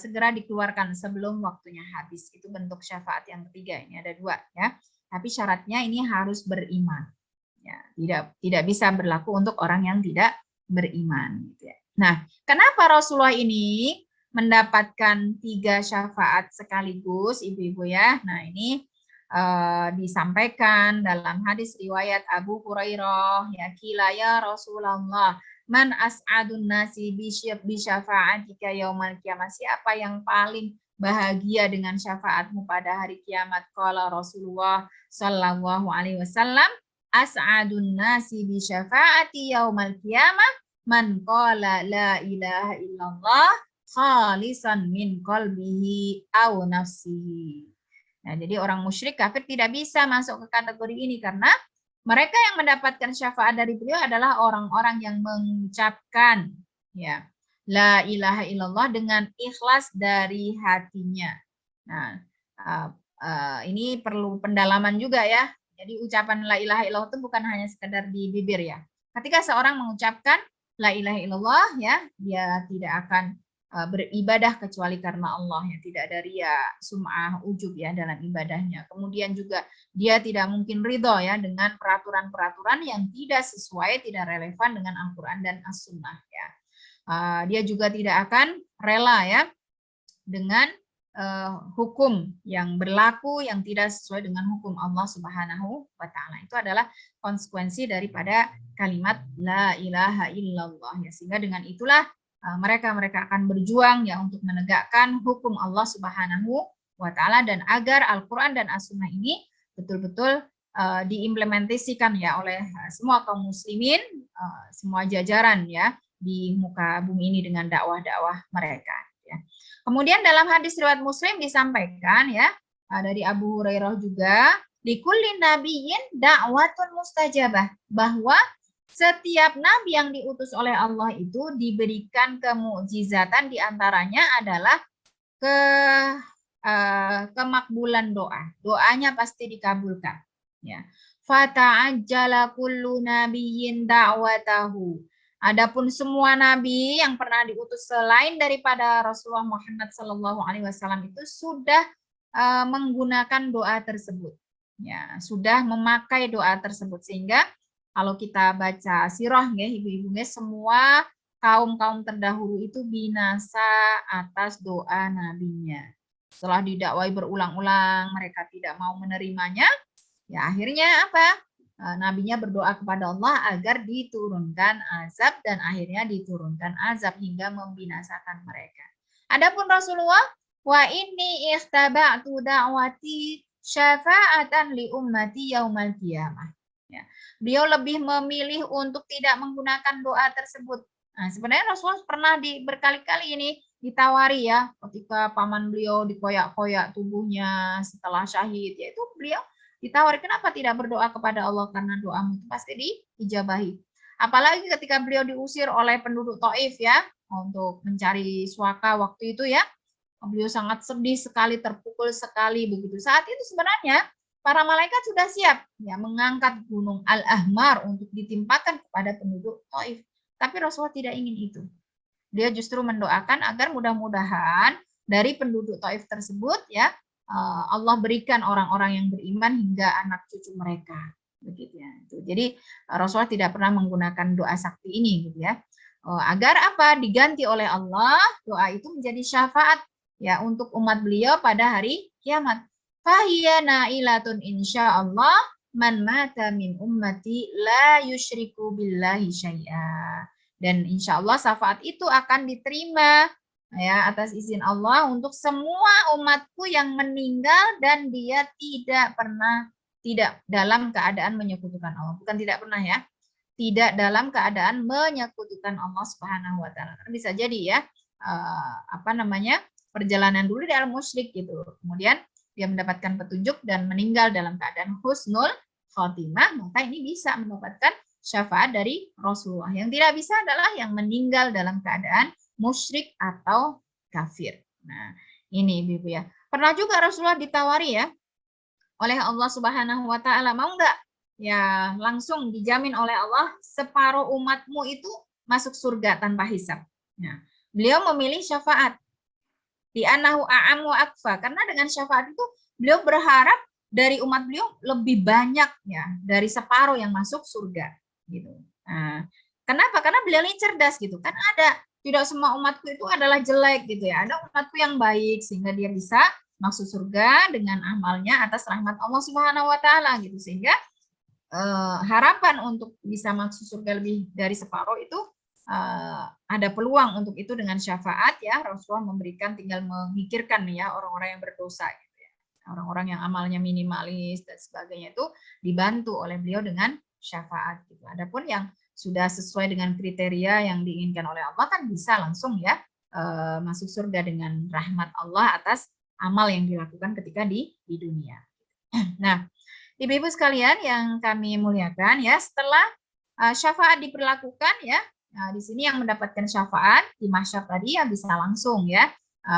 segera dikeluarkan sebelum waktunya habis. Itu bentuk syafaat yang ketiga. Ini ada dua ya. Tapi syaratnya ini harus beriman. Ya, tidak bisa berlaku untuk orang yang tidak beriman gitu ya. Nah, kenapa Rasulullah ini mendapatkan 3 syafaat sekaligus, ibu-ibu ya? Nah, ini disampaikan dalam hadis riwayat Abu Hurairah, ya kila ya Rasulullah, man as'adun nasi bi syafa'atika yaumal qiyamah, siapa yang paling bahagia dengan syafaatmu pada hari kiamat? Qala Rasulullah sallallahu alaihi wasallam, as'adun nasi bi syafa'ati yaumal qiyamah man qala la ilaha illallah khalisan min qalbihi aw nafsihi. Nah, jadi orang musyrik kafir tidak bisa masuk ke kategori ini karena mereka yang mendapatkan syafaat dari beliau adalah orang-orang yang mengucapkan ya la ilaha illallah dengan ikhlas dari hatinya. Nah, ini perlu pendalaman juga ya. Jadi ucapan la ilaha illallah itu bukan hanya sekedar di bibir ya. Ketika seorang mengucapkan la ilaha illallah ya, dia tidak akan beribadah kecuali karena Allah, ya tidak ada ria, sum'ah, ujub ya dalam ibadahnya. Kemudian juga dia tidak mungkin ridho ya dengan peraturan-peraturan yang tidak sesuai, tidak relevan dengan Al-Quran dan As-Sunnah ya. Dia juga tidak akan rela ya dengan hukum yang berlaku yang tidak sesuai dengan hukum Allah Subhanahu wa taala. Itu adalah konsekuensi daripada kalimat la ilaha illallah ya. Sehingga dengan itulah mereka akan berjuang ya untuk menegakkan hukum Allah Subhanahu wa taala dan agar Al-Qur'an dan As-Sunnah ini betul-betul diimplementasikan ya oleh semua kaum muslimin, semua jajaran ya di muka bumi ini dengan dakwah-dakwah mereka ya. Kemudian dalam hadis riwayat Muslim disampaikan ya dari Abu Hurairah juga, likulli nabiyyin da'watun mustajabah, bahwa setiap nabi yang diutus oleh Allah itu diberikan kemukjizatan, diantaranya adalah kemakbulan doa. Doanya pasti dikabulkan. Ya. Fata'ajjala kullu nabiyyin da'watahu. Adapun semua nabi yang pernah diutus selain daripada Rasulullah Muhammad SAW itu sudah menggunakan doa tersebut. Ya, sudah memakai doa tersebut, sehingga kalau kita baca sirah ya ibu-ibu, semua kaum-kaum terdahulu itu binasa atas doa nabinya. Setelah didakwai berulang-ulang, mereka tidak mau menerimanya. Ya akhirnya apa? Nabinya berdoa kepada Allah agar diturunkan azab, dan akhirnya diturunkan azab hingga membinasakan mereka. Adapun Rasulullah, wa inni ikhtaba'tu da'wati syafa'atan li ummati yaumal qiyamah. Ya. Beliau lebih memilih untuk tidak menggunakan doa tersebut. Nah, sebenarnya Rasulullah pernah berkali-kali ini ditawari ya, ketika paman beliau dikoyak-koyak tubuhnya setelah syahid, yaitu beliau ditawari, kenapa tidak berdoa kepada Allah, karena doamu itu pasti diijabahi. Apalagi ketika beliau diusir oleh penduduk Taif ya, untuk mencari suaka waktu itu ya. Beliau sangat sedih sekali, terpukul sekali begitu. Saat itu sebenarnya para malaikat sudah siap ya mengangkat gunung Al-Ahmar untuk ditimpakan kepada penduduk Taif. Tapi Rasulullah tidak ingin itu. Dia justru mendoakan agar mudah-mudahan dari penduduk Taif tersebut ya Allah berikan orang-orang yang beriman hingga anak cucu mereka begitu ya. Jadi Rasulullah tidak pernah menggunakan doa sakti ini gitu ya. Agar apa? Diganti oleh Allah, doa itu menjadi syafaat ya untuk umat beliau pada hari kiamat. Fahiya na'ilatun insyaallah man mata min ummati la yusyriku billahi syai'a. Dan insya Allah syafaat itu akan diterima ya atas izin Allah untuk semua umatku yang meninggal dan dia tidak dalam keadaan menyekutukan Allah. Bukan tidak pernah ya. Tidak dalam keadaan menyekutukan Allah Subhanahu wa taala. Bisa jadi ya perjalanan dulu di alam musyrik gitu. Kemudian dia mendapatkan petunjuk dan meninggal dalam keadaan husnul khotimah, maka ini bisa mendapatkan syafaat dari Rasulullah. Yang tidak bisa adalah yang meninggal dalam keadaan musyrik atau kafir. Nah, ini Ibu ya. Pernah juga Rasulullah ditawari ya oleh Allah Subhanahu wa taala, mau enggak? Ya, langsung dijamin oleh Allah separuh umatmu itu masuk surga tanpa hisab. Nah, beliau memilih syafaat di anahu a'am wa akfa, karena dengan syafaat itu beliau berharap dari umat beliau lebih banyak ya dari separuh yang masuk surga gitu. Nah, kenapa? Karena beliau ini cerdas gitu kan, tidak semua umatku itu adalah jelek gitu ya, ada umatku yang baik sehingga dia bisa masuk surga dengan amalnya atas rahmat Allah Subhanahu wa taala gitu, sehingga harapan untuk bisa masuk surga lebih dari separuh itu ada peluang untuk itu dengan syafaat ya. Rasulullah memberikan, tinggal memikirkan ya orang-orang yang berdosa gitu ya, orang-orang yang amalnya minimalis dan sebagainya itu dibantu oleh beliau dengan syafaat gitu. Adapun yang sudah sesuai dengan kriteria yang diinginkan oleh Allah kan bisa langsung ya masuk surga dengan rahmat Allah atas amal yang dilakukan ketika di dunia. Nah, Ibu-ibu sekalian yang kami muliakan ya, setelah syafaat diperlakukan ya, di sini yang mendapatkan syafaat di mahsyar tadi ya bisa langsung ya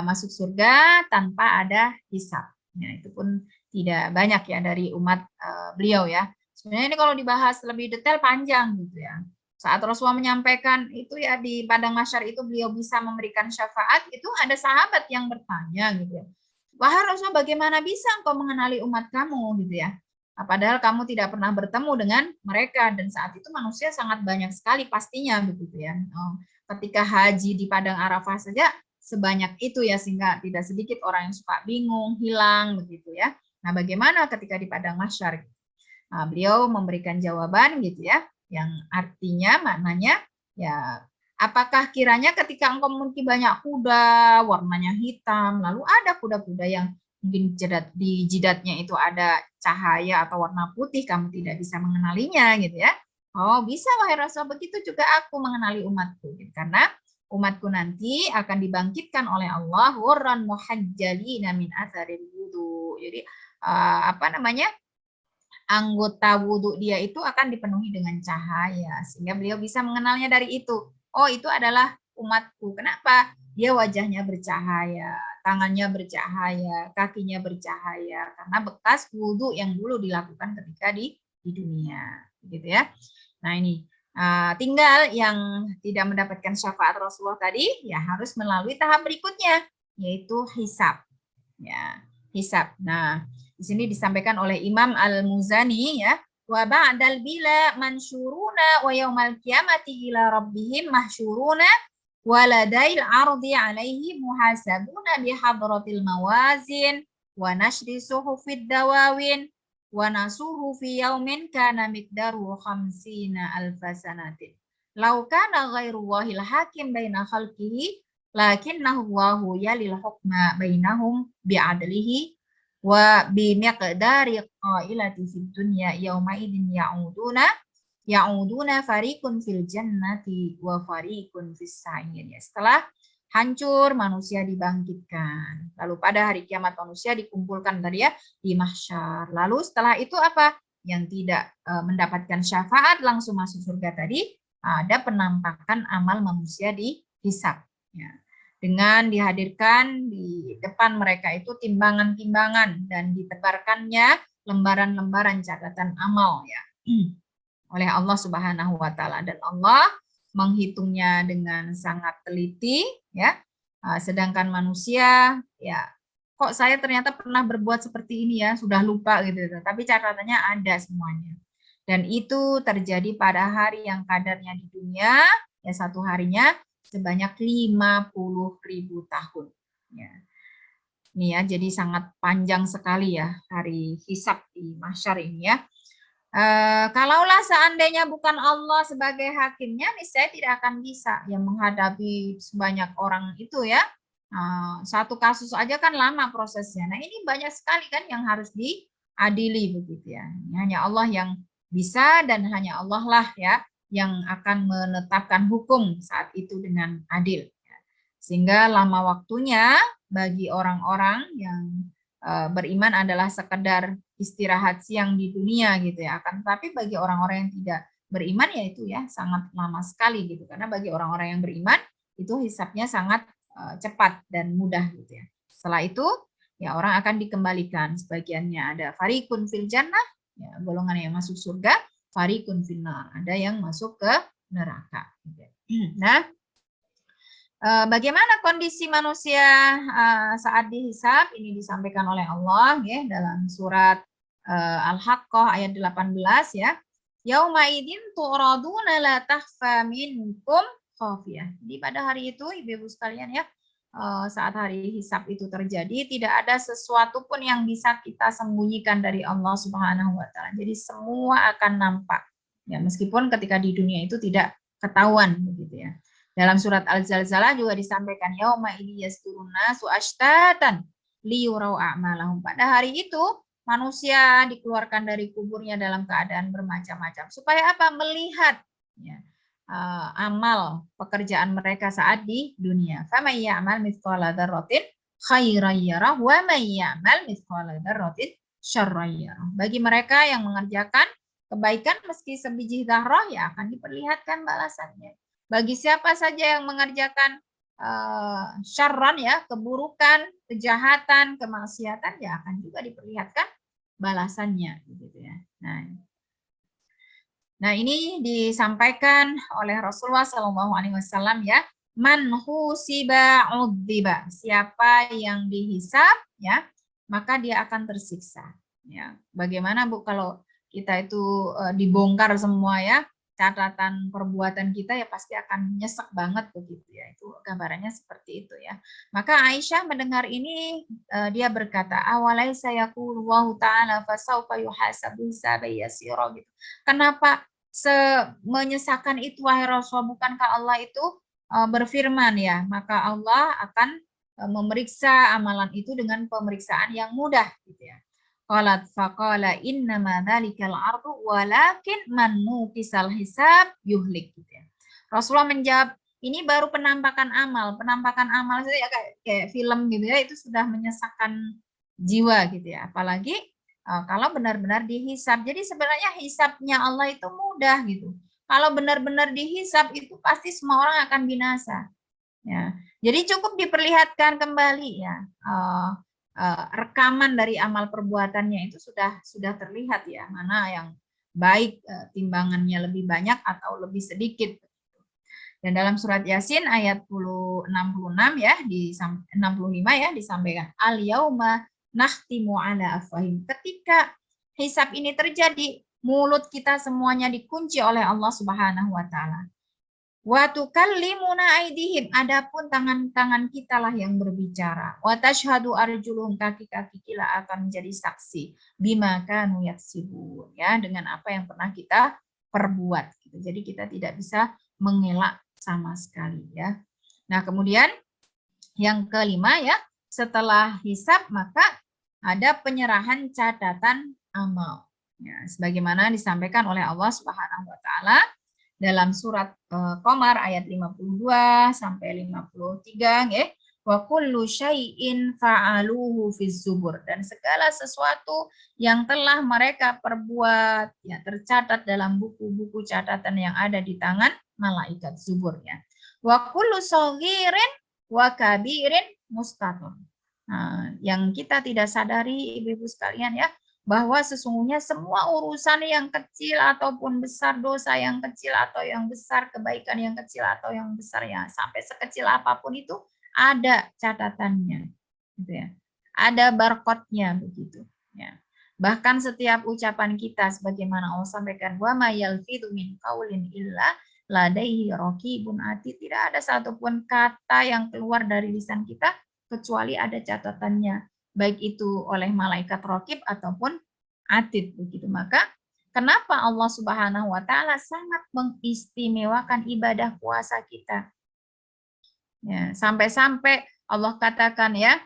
masuk surga tanpa ada hisab. Nah, itu pun tidak banyak ya dari umat beliau ya. Sebenarnya ini kalau dibahas lebih detail panjang gitu ya. Saat Rasulullah menyampaikan itu ya di padang mahsyar itu beliau bisa memberikan syafaat, itu ada sahabat yang bertanya gitu ya. Wahai Rasulullah, bagaimana bisa engkau mengenali umat kamu gitu ya? Padahal kamu tidak pernah bertemu dengan mereka, dan saat itu manusia sangat banyak sekali pastinya begitu ya. Ketika haji di padang Arafah saja sebanyak itu ya, sehingga tidak sedikit orang yang suka bingung, hilang begitu ya. Nah, bagaimana ketika di padang mahsyar? Nah, beliau memberikan jawaban gitu ya, yang artinya maknanya ya, apakah kiranya ketika engkau memiliki banyak kuda warnanya hitam, lalu ada kuda-kuda yang mungkin di jidatnya itu ada cahaya atau warna putih, kamu tidak bisa mengenalinya gitu ya. Oh, bisa wahai Rasul, begitu juga aku mengenali umatku gitu. Karena umatku nanti akan dibangkitkan oleh Allah ghurran muhajjalina min atharil wudu. Jadi anggota wudhu dia itu akan dipenuhi dengan cahaya sehingga beliau bisa mengenalnya dari itu. Oh, itu adalah umatku. Kenapa? Dia wajahnya bercahaya, tangannya bercahaya, kakinya bercahaya karena bekas wudhu yang dulu dilakukan ketika di dunia, gitu ya. Nah, ini tinggal yang tidak mendapatkan syafaat Rasulullah tadi ya harus melalui tahap berikutnya, yaitu hisab. Ya, hisab. Nah, di sini disampaikan oleh Imam Al-Muzani ya, wa ba'dal bila mansyuruna wa yaumal qiyamati ila rabbihim mahsyuruna waladail ardi alaihi muhasabuna bihadratil mawazin wa nashri suhufid dawawin wa nasuhu fi yaumin kana miqdaru 50 alfasanatin law kana ghairullahil hakim baina khalqihi lakinnahu Allahu yalil hukma bainahum bi'adlihi wa bimiqdari qailati fid dunya yauma idin ya'uduna fariqun fil jannati wa fariqun fis sa'ir. Ya, setelah hancur manusia dibangkitkan. Lalu pada hari kiamat manusia dikumpulkan tadi ya di mahsyar. Lalu setelah itu apa? Yang tidak mendapatkan syafaat langsung masuk surga tadi, ada penampakan amal manusia di hisab. Ya. Dengan dihadirkan di depan mereka itu timbangan-timbangan dan ditebarkannya lembaran-lembaran catatan amal ya oleh Allah Subhanahu wa taala, dan Allah menghitungnya dengan sangat teliti ya. Sedangkan manusia ya, kok saya ternyata pernah berbuat seperti ini ya, sudah lupa gitu, tapi catatannya ada semuanya. Dan itu terjadi pada hari yang kadarnya di dunia ya, satu harinya sebanyak 50.000 tahun ya. Ini ya, jadi sangat panjang sekali ya hari hisab di mahsyar ini ya. Kalaulah seandainya bukan Allah sebagai hakimnya, niscaya tidak akan bisa yang menghadapi sebanyak orang itu ya. Satu kasus aja kan lama prosesnya. Nah ini banyak sekali kan yang harus diadili begitu ya. Ini hanya Allah yang bisa, dan hanya Allah lah ya yang akan menetapkan hukum saat itu dengan adil. Sehingga lama waktunya bagi orang-orang yang beriman adalah sekedar istirahat siang di dunia gitu ya. Akan tetapi bagi orang-orang yang tidak beriman ya itu ya sangat lama sekali gitu. Karena bagi orang-orang yang beriman itu hisabnya sangat cepat dan mudah gitu ya. Setelah itu ya orang akan dikembalikan, sebagiannya ada farikun fil jannah ya, golongan yang masuk surga, farikun fil nar, ada yang masuk ke neraka gitu. Nah, bagaimana kondisi manusia saat dihisab? Ini disampaikan oleh Allah ya dalam surat Al-Haqqah ayat 18 ya. Yauma idzin tu'raduna la takhfa minkum khafiyah. Jadi pada hari itu Ibu-ibu sekalian ya, saat hari hisab itu terjadi, tidak ada sesuatu pun yang bisa kita sembunyikan dari Allah Subhanahu wa taala. Jadi semua akan nampak. Ya, meskipun ketika di dunia itu tidak ketahuan begitu ya. Dalam surat Al-Zalzalah juga disampaikan yauma idzi yasturuna su'ashtatan liyurau a'malahum. Pada hari itu manusia dikeluarkan dari kuburnya dalam keadaan bermacam-macam. Supaya apa? Melihat ya, amal pekerjaan mereka saat di dunia. Faman ya'mal mithqala dzarratin khairan yarah wa man ya'mal mithqala dzarratin syarran yarah. Bagi mereka yang mengerjakan kebaikan meski sebiji zarrah ya akan diperlihatkan balasannya. Bagi siapa saja yang mengerjakan syarran ya, keburukan, kejahatan, kemaksiatan ya akan juga diperlihatkan balasannya gitu ya. Nah ini disampaikan oleh Rasulullah SAW ya, man husiba udziba, siapa yang dihisab ya maka dia akan tersiksa ya. Bagaimana Bu kalau kita itu dibongkar semua ya, catatan perbuatan kita ya pasti akan nyesek banget begitu ya. Itu gambarannya seperti itu ya. Maka Aisyah mendengar ini dia berkata, awalaisa yaqulu ta'ala fasawfa yuhasabu hisaban yasira gitu. Kenapa menyesakan itu wahai Rasul? Bukankah Allah itu berfirman ya, maka Allah akan memeriksa amalan itu dengan pemeriksaan yang mudah gitu ya. Qalat faqala innama dzalikal ardu walakin man nuqisal hisab yuhlik gitu ya. Rasulullah menjawab, ini baru penampakan amal. Penampakan amal itu ya kayak film gitu ya, itu sudah menyesakkan jiwa gitu ya. Apalagi kalau benar-benar dihisab. Jadi sebenarnya hisabnya Allah itu mudah gitu. Kalau benar-benar dihisab itu pasti semua orang akan binasa. Ya. Jadi cukup diperlihatkan kembali ya. Rekaman dari amal perbuatannya itu sudah terlihat ya, mana yang baik timbangannya lebih banyak atau lebih sedikit. Dan dalam surat Yasin ayat 66 ya, di 65 ya disampaikan al yauma nakhtimu ala afwahim. Ketika hisab ini terjadi, mulut kita semuanya dikunci oleh Allah Subhanahu wa taala. Wa tukallimuna aydihim, adapun tangan-tangan kita lah yang berbicara. Wa tashhadu arjuluhum, kaki-kaki kita akan menjadi saksi bima kanu yaksibun ya, dengan apa yang pernah kita perbuat gitu. Jadi kita tidak bisa mengelak sama sekali ya. Nah, kemudian yang kelima ya, setelah hisab maka ada penyerahan catatan amal. Ya, sebagaimana disampaikan oleh Allah Subhanahu wa taala dalam surat Qamar ayat 52 sampai 53 nggih, wa kullu syai'in fa'aluhu fiz zubur, dan segala sesuatu yang telah mereka perbuat ya tercatat dalam buku-buku catatan yang ada di tangan malaikat zubur ya. Wa kullu saghirin wa kabirin mustatur. Nah, yang kita tidak sadari ibu-ibu sekalian ya, bahwa sesungguhnya semua urusan yang kecil ataupun besar, dosa yang kecil atau yang besar, kebaikan yang kecil atau yang besar ya, sampai sekecil apapun itu ada catatannya, gitu ya. Ada barcode-nya begitu ya. Bahkan setiap ucapan kita sebagaimana Allah sampaikan, wa ma yalfidhu min qaulin illa ladaihi raqibun atid. Tidak ada satupun kata yang keluar dari lisan kita kecuali ada catatannya, baik itu oleh malaikat raqib ataupun atid begitu. Maka kenapa Allah Subhanahu wa taala sangat mengistimewakan ibadah puasa kita? Ya, sampai-sampai Allah katakan ya,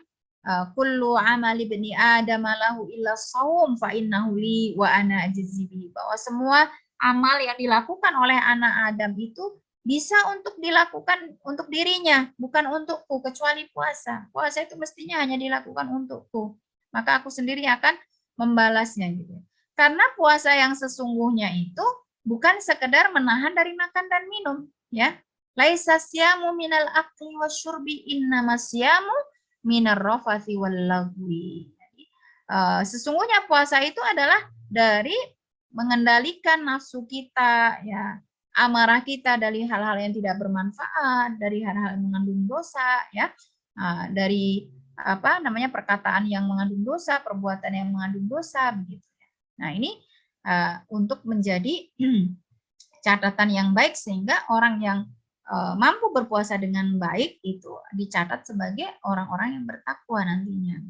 kullu amali ibni adam lahu illa shaum fa innahu li wa ana ajzi bihi, bahwa semua amal yang dilakukan oleh anak Adam itu bisa untuk dilakukan untuk dirinya, bukan untukku, kecuali puasa. Puasa itu mestinya hanya dilakukan untukku. Maka aku sendiri akan membalasnya gitu. Karena puasa yang sesungguhnya itu bukan sekedar menahan dari makan dan minum, ya. Laisa siyamu minal akli wasyurbi innama siyamu minar rafathi wal lagwi. Sesungguhnya puasa itu adalah dari mengendalikan nafsu kita, ya, amarah kita dari hal-hal yang tidak bermanfaat, dari hal-hal yang mengandung dosa, ya, dari perkataan yang mengandung dosa, perbuatan yang mengandung dosa, begitu. Nah ini untuk menjadi catatan yang baik sehingga orang yang mampu berpuasa dengan baik itu dicatat sebagai orang-orang yang bertakwa nantinya.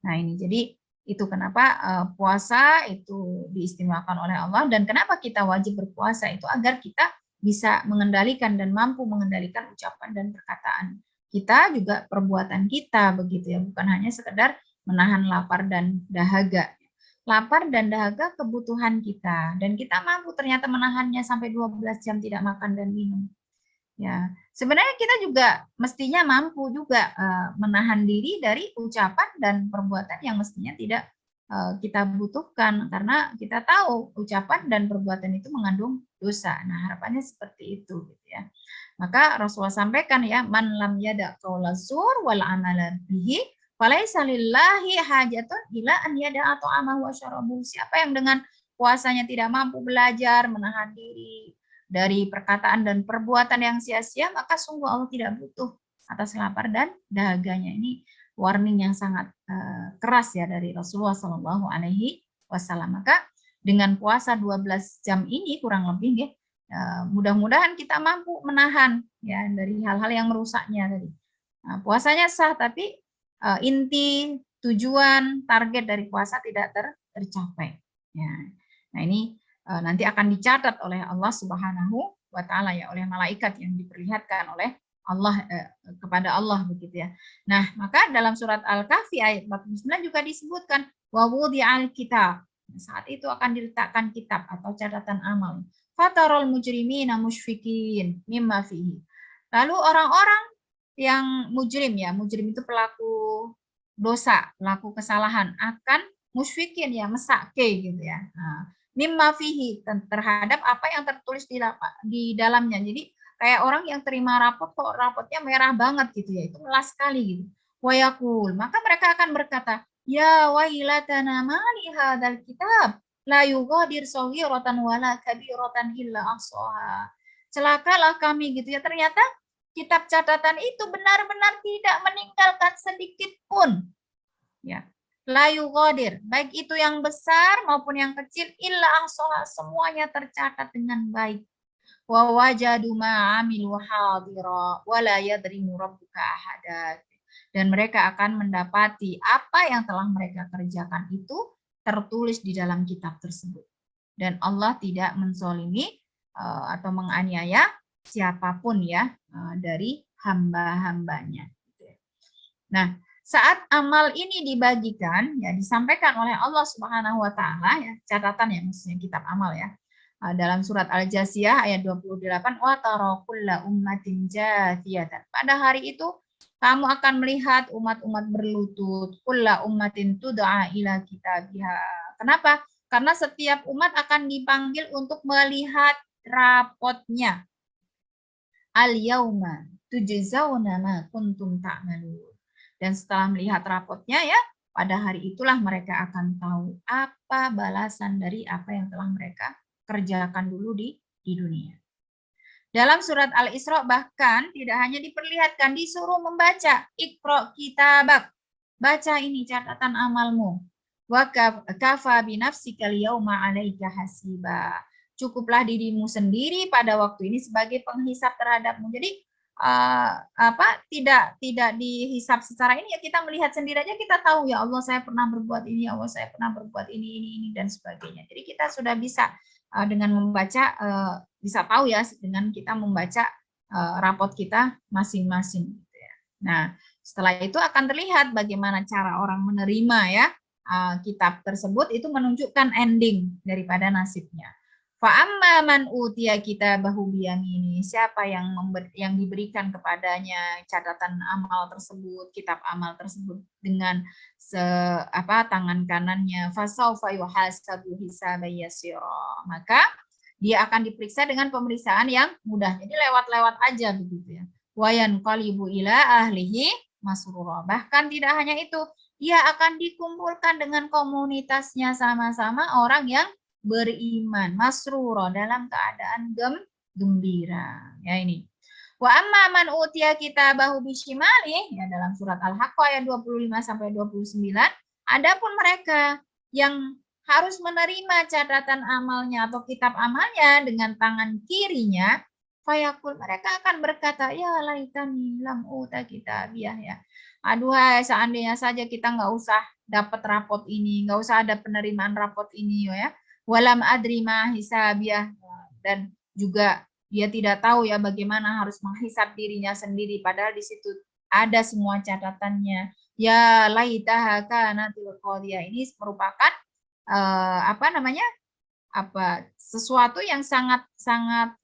Nah ini jadi itu kenapa puasa itu diistimewakan oleh Allah, dan kenapa kita wajib berpuasa itu agar kita bisa mengendalikan dan mampu mengendalikan ucapan dan perkataan kita, juga perbuatan kita begitu ya, bukan hanya sekedar menahan lapar dan dahaga. Lapar dan dahaga kebutuhan kita, dan kita mampu ternyata menahannya sampai 12 jam tidak makan dan minum. Ya, sebenarnya kita juga mestinya mampu juga menahan diri dari ucapan dan perbuatan yang mestinya tidak kita butuhkan, karena kita tahu ucapan dan perbuatan itu mengandung dosa. Nah, harapannya seperti itu gitu ya. Maka Rasulullah sampaikan ya, man lam yada qaula zur wal amala bihi falaisa lillahi hajatun ila an yada atau amahu wa syarabu. Siapa yang dengan puasanya tidak mampu belajar menahan diri dari perkataan dan perbuatan yang sia-sia, maka sungguh Allah tidak butuh atas lapar dan dahaganya. Ini warning yang sangat keras ya dari Rasulullah Shallallahu Alaihi Wasallam. Maka dengan puasa 12 jam ini kurang lebih ya, mudah-mudahan kita mampu menahan ya dari hal-hal yang merusaknya tadi. Nah, puasanya sah, tapi inti tujuan target dari puasa tidak tercapai. Ya. Nah ini nanti akan dicatat oleh Allah Subhanahu wa taala ya, oleh malaikat yang diperlihatkan oleh Allah kepada Allah begitu ya. Nah, maka dalam surat Al-Kahfi ayat 49 juga disebutkan wa wudi'al kitab. Saat itu akan diletakkan kitab atau catatan amal. Fatarul mujrimina musyfikin mimma fihi. Lalu orang-orang yang mujrim ya, mujrim itu pelaku dosa, pelaku kesalahan, akan musyfikin ya, mesake gitu ya. Nah, mimma fihi, terhadap apa yang tertulis di dalamnya. Jadi kayak orang yang terima rapot kok rapotnya merah banget gitu ya, itu melas sekali gitu. Wayakul, maka mereka akan berkata, ya wailatana mali hadzal kitab la yughadir shaghiratan wala kabiratan illa ahsaha. Celakalah kami gitu ya, ternyata kitab catatan itu benar-benar tidak meninggalkan sedikit pun. Ya. La yughadir, baik itu yang besar maupun yang kecil, illa ahsaha, semuanya tercatat dengan baik. Wa wajadu ma amilu hadira wa la yadrimu rabbuka ahada. Dan mereka akan mendapati apa yang telah mereka kerjakan itu tertulis di dalam kitab tersebut. Dan Allah tidak menzalimi atau menganiaya siapapun ya dari hamba-hambanya. Nah, saat amal ini dibagikan, ya disampaikan oleh Allah Subhanahu wa taala ya, catatan ya, maksudnya kitab amal ya. Dalam surat Al-Jasiyah ayat 28, wa tara kulla ummatin jathiyatan. Pada hari itu kamu akan melihat umat-umat berlutut, kulla ummatin tud'a ila kitabiha. Kenapa? Karena setiap umat akan dipanggil untuk melihat rapotnya, al-yauma tujzauna ma kuntum ta'malun. Dan setelah melihat rapotnya ya, pada hari itulah mereka akan tahu apa balasan dari apa yang telah mereka kerjakan dulu di dunia. Dalam surat Al-Isra bahkan tidak hanya diperlihatkan, disuruh membaca. Iqra kitabak. Baca ini catatan amalmu. Wa kafa binafsikal yauma 'alaika hasiba. Cukuplah dirimu sendiri pada waktu ini sebagai penghisap terhadapmu. Jadi tidak dihisap secara ini ya, kita melihat sendiri aja, kita tahu ya Allah saya pernah berbuat ini, ya Allah saya pernah berbuat ini dan sebagainya. Jadi kita sudah bisa dengan membaca bisa tahu ya dengan kita membaca rapot kita masing-masing gitu ya. Nah, setelah itu akan terlihat bagaimana cara orang menerima ya kitab tersebut, itu menunjukkan ending daripada nasibnya. Fa'amma man utiya kitabahu biyamini, siapa yang diberikan kepadanya catatan amal tersebut, kitab amal tersebut dengan tangan kanannya, fasaufa yuhasabu hisaban yasira, maka dia akan diperiksa dengan pemeriksaan yang mudah. Jadi lewat-lewat aja begitu ya. Wa yanqalibu ila ahlihi masrura. Bahkan tidak hanya itu, dia akan dikumpulkan dengan komunitasnya sama-sama orang yang beriman, masrura, dalam keadaan gembira. Ya ini. Wa amma man utiya kitabahu bisyimali, ya dalam surat Al-Haqqah ayat 25 sampai 29, adapun mereka yang harus menerima catatan amalnya atau kitab amalnya dengan tangan kirinya, fayaqul, mereka akan berkata, ya laitani lam uta kitabiyah, ya. Aduhai, seandainya saja kita nggak usah dapat rapot ini, nggak usah ada penerimaan rapot ini ya. Walam adri ma hisabiyah, dan juga dia tidak tahu ya bagaimana harus menghisab dirinya sendiri, padahal di situ ada semua catatannya. Ya laitaha kanatil qadiyah, ini merupakan sesuatu yang sangat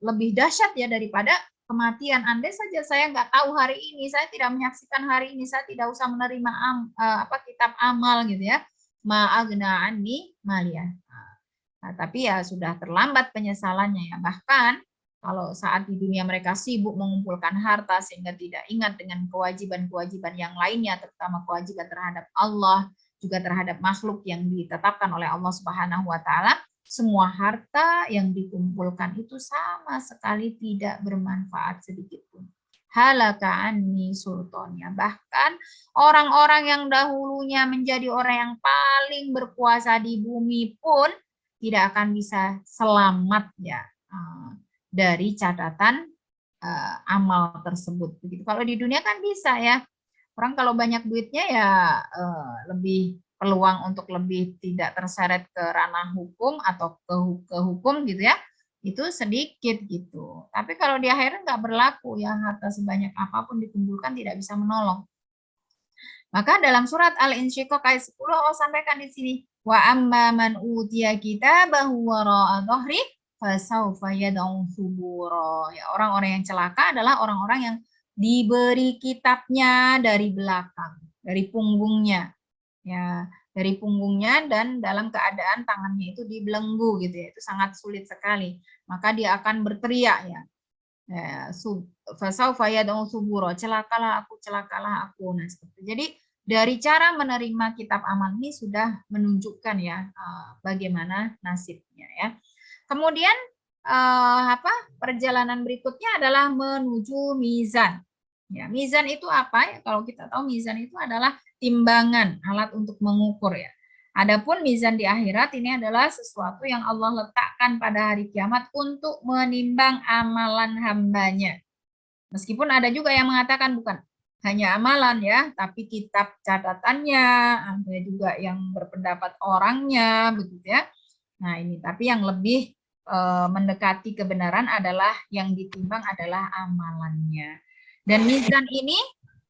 lebih dahsyat ya daripada kematian. Andai saja saya nggak tahu hari ini, saya tidak menyaksikan hari ini, saya tidak usah menerima kitab amal gitu ya. Ma'agna anni maliyah. Nah, tapi ya sudah terlambat penyesalannya ya. Bahkan kalau saat di dunia mereka sibuk mengumpulkan harta sehingga tidak ingat dengan kewajiban-kewajiban yang lainnya, terutama kewajiban terhadap Allah, juga terhadap makhluk yang ditetapkan oleh Allah Subhanahu wa taala, semua harta yang dikumpulkan itu sama sekali tidak bermanfaat sedikit pun. Halaka anni sultannya. Bahkan orang-orang yang dahulunya menjadi orang yang paling berkuasa di bumi pun tidak akan bisa selamat ya dari catatan amal tersebut. Begitu. Kalau di dunia kan bisa ya. Orang kalau banyak duitnya ya lebih peluang untuk lebih tidak terseret ke ranah hukum atau ke hukum gitu ya, itu sedikit gitu. Tapi kalau di akhirat nggak berlaku ya, harta sebanyak apapun dikumpulkan tidak bisa menolong. Maka dalam surat Al-Insyiqaq ayat 10 Allah sampaikan di sini, wa amma man utiya kitabahu wara'a dhahri fasawfa yad'u subura. Ya, orang-orang yang celaka adalah orang-orang yang diberi kitabnya dari belakang, dari punggungnya. Ya, dari punggungnya dan dalam keadaan tangannya itu dibelenggu gitu ya. Itu sangat sulit sekali. Maka dia akan berteriak ya. Fasaufa yad'u subura, celakalah aku. Nah, seperti. Jadi dari cara menerima kitab amal ini sudah menunjukkan ya bagaimana nasibnya ya. Kemudian perjalanan berikutnya adalah menuju mizan. Ya, mizan itu apa ya? Kalau kita tahu mizan itu adalah timbangan, alat untuk mengukur ya. Adapun mizan di akhirat ini adalah sesuatu yang Allah letakkan pada hari kiamat untuk menimbang amalan hambanya. Meskipun ada juga yang mengatakan bukan hanya amalan ya, tapi kitab catatannya, ada juga yang berpendapat orangnya begitu ya. Nah, ini tapi yang lebih mendekati kebenaran adalah yang ditimbang adalah amalannya. Dan mizan ini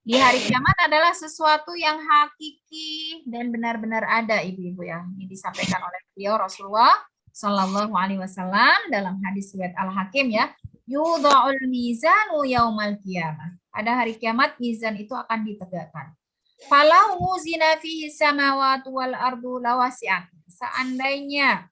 di hari kiamat adalah sesuatu yang hakiki dan benar-benar ada, ibu-ibu ya. Ini disampaikan oleh beliau Rasulullah Shallallahu Alaihi Wasallam dalam hadis riwayat Al-Hakim ya. Yudha'ul mizanu yaumal qiyamah. Pada hari kiamat mizan itu akan ditegakkan. Falau muzina fihi samawati wal ardu lawasi'at. Seandainya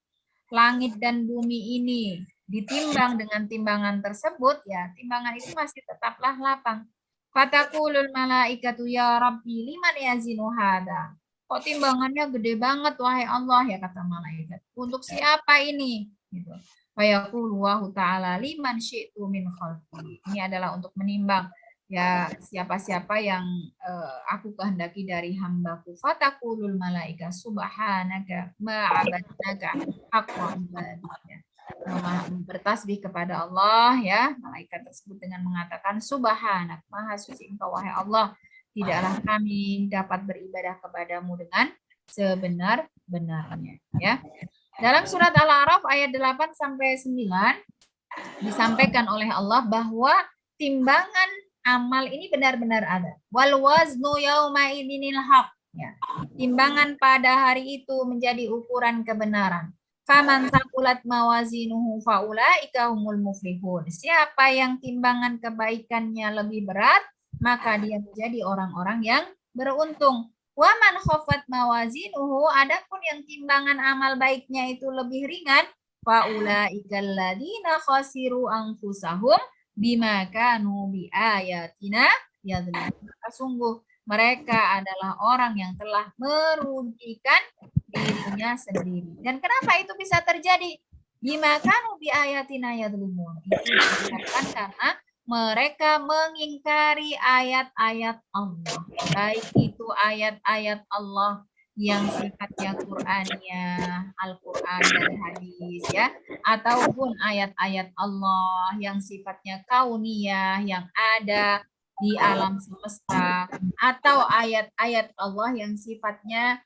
langit dan bumi ini ditimbang dengan timbangan tersebut, ya timbangan itu masih tetaplah lapang. Fataqulul malaikatu ya Rabbi liman yazinu hada. Kok timbangannya gede banget wahai Allah, ya kata malaikat. Untuk siapa ini? Gitu. Fayaqulu wa ta'ala liman syi'tu min khalqi. Ini adalah untuk menimbang ya siapa-siapa yang aku kehendaki dari hambaku. Fataqulul malaika subhanaka ma'abadnaka haqqa ibadika. Bertasbih kepada Allah, ya malaikat tersebut dengan mengatakan subhanak, maha suci engkau wahai Allah, tidaklah kami dapat beribadah kepadamu dengan sebenar-benarnya, ya. Dalam surat Al-A'raf ayat 8 sampai 9 disampaikan oleh Allah bahwa timbangan amal ini benar-benar ada. Wal waznu yauma idinil haq, ya. Timbangan pada hari itu menjadi ukuran kebenaran. Faman taqulat mawazinuhu faulaika humul muflihun. Siapa yang timbangan kebaikannya lebih berat, maka dia menjadi orang-orang yang beruntung. Wa man khafat mawazinuhu, adapun yang timbangan amal baiknya itu lebih ringan, faulaika alladziina khasiru anfusahum bima kanu biayatina yadzlimun. Sungguh mereka adalah orang yang telah merugikan dirinya sendiri. Dan kenapa itu bisa terjadi? Bima kanu biayatina yadzlimun. Itu disebabkan karena mereka mengingkari ayat-ayat Allah. Baik itu ayat-ayat Allah yang sifatnya Qur'aniyah, Al-Quran dan hadis, ya, ataupun ayat-ayat Allah yang sifatnya kauniyah, yang ada di alam semesta, atau ayat-ayat Allah yang sifatnya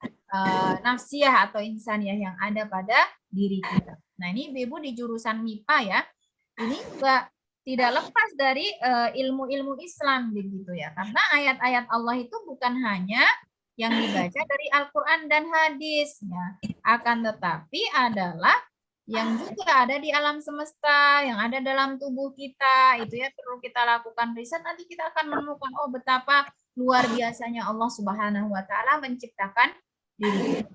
nafsiyah atau insaniyah yang ada pada diri kita. Nah, ini Ibu di jurusan MIPA, ya, ini juga tidak lepas dari ilmu-ilmu Islam begitu, ya, karena ayat-ayat Allah itu bukan hanya yang dibaca dari Al-Quran dan hadis, ya, akan tetapi adalah yang juga ada di alam semesta, yang ada dalam tubuh kita, itu ya perlu kita lakukan riset, nanti kita akan menemukan oh betapa luar biasanya Allah Subhanahu wa taala menciptakan diri.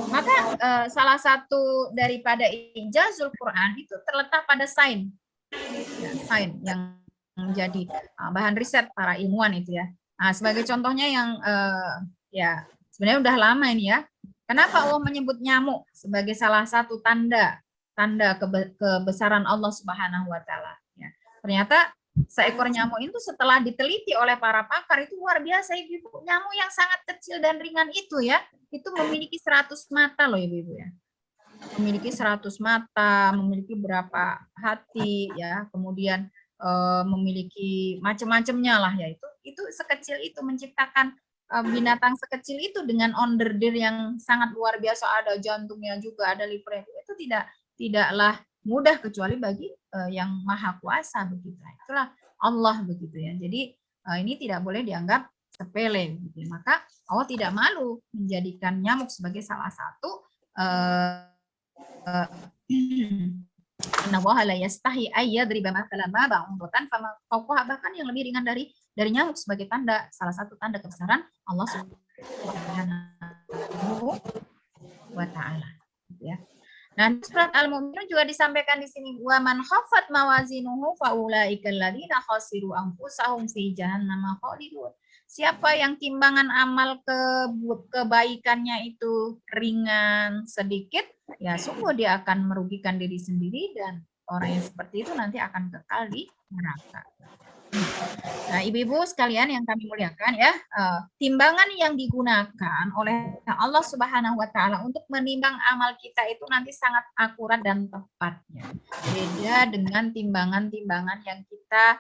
Maka salah satu daripada ijazul Quran itu terletak pada sains. Ya, sains yang menjadi bahan riset para ilmuwan itu, ya. Nah, sebagai contohnya yang ya sebenarnya udah lama ini, ya. Kenapa Allah menyebut nyamuk sebagai salah satu tanda kebesaran Allah Subhanahu wa taala, ya. Ternyata seekor nyamuk itu setelah diteliti oleh para pakar itu luar biasa, Ibu. Nyamuk yang sangat kecil dan ringan itu, ya, itu memiliki 100 mata loh, Ibu, ya. Memiliki 100 mata, memiliki berapa hati, ya, kemudian memiliki macam-macamnya lah, ya, itu sekecil itu menciptakan binatang sekecil itu dengan onderdil yang sangat luar biasa, ada jantungnya juga, ada livernya, itu tidaklah mudah kecuali bagi yang maha kuasa begitu. Itulah Allah begitu, ya. Jadi ini tidak boleh dianggap sepele begitu. Maka Allah tidak malu menjadikan nyamuk sebagai salah satu innallaha la yastahi ayyadriba mathalan ma ba'udatan fama fawqaha, bahkan yang lebih ringan dari nyamuk sebagai tanda, salah satu tanda kebesaran Allah Subhanahu wa taala, ya. Nah, surat Al-Mu'minun juga disampaikan di sini, wa man khaffat mawazinuhu faulaika alladziina khasiru anfusahum fi jahannam khalidun. Siapa yang timbangan amal kebaikannya itu ringan sedikit, ya sungguh dia akan merugikan diri sendiri, dan orang yang seperti itu nanti akan kekal di neraka. Nah, ibu-ibu sekalian yang kami muliakan, ya, timbangan yang digunakan oleh Allah Subhanahu wa taala untuk menimbang amal kita itu nanti sangat akurat dan tepat, ya. Beda dengan timbangan-timbangan yang kita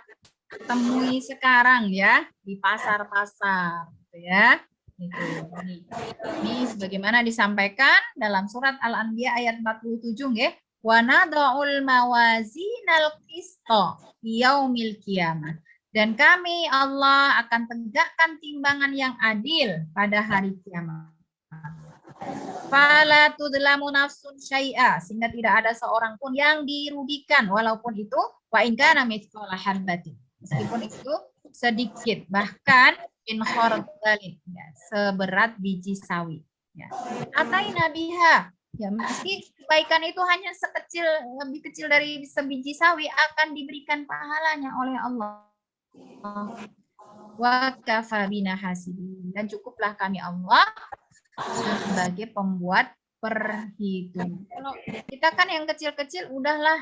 temui sekarang, ya, di pasar-pasar, gitu, ya. Ini sebagaimana disampaikan dalam surat Al-Anbiya ayat 47, nggih. Wa nada'ul mawazinal qista yaumil qiyamah. Dan kami Allah akan tegakkan timbangan yang adil pada hari kiamat. Fala tudlamu nafsun syai'a, sehingga tidak ada seorang pun yang dirugikan walaupun itu wa in kana mithqala habatin, meskipun itu sedikit, bahkan in khardalin, ya, seberat biji sawi, ya. Ataina biha, Ya, meski kebaikan itu hanya lebih kecil dari sebiji sawi, akan diberikan pahalanya oleh Allah. Wa kafa bina hasibin, dan cukuplah kami Allah sebagai pembuat perhitungan. Kalau kita kan yang kecil-kecil udahlah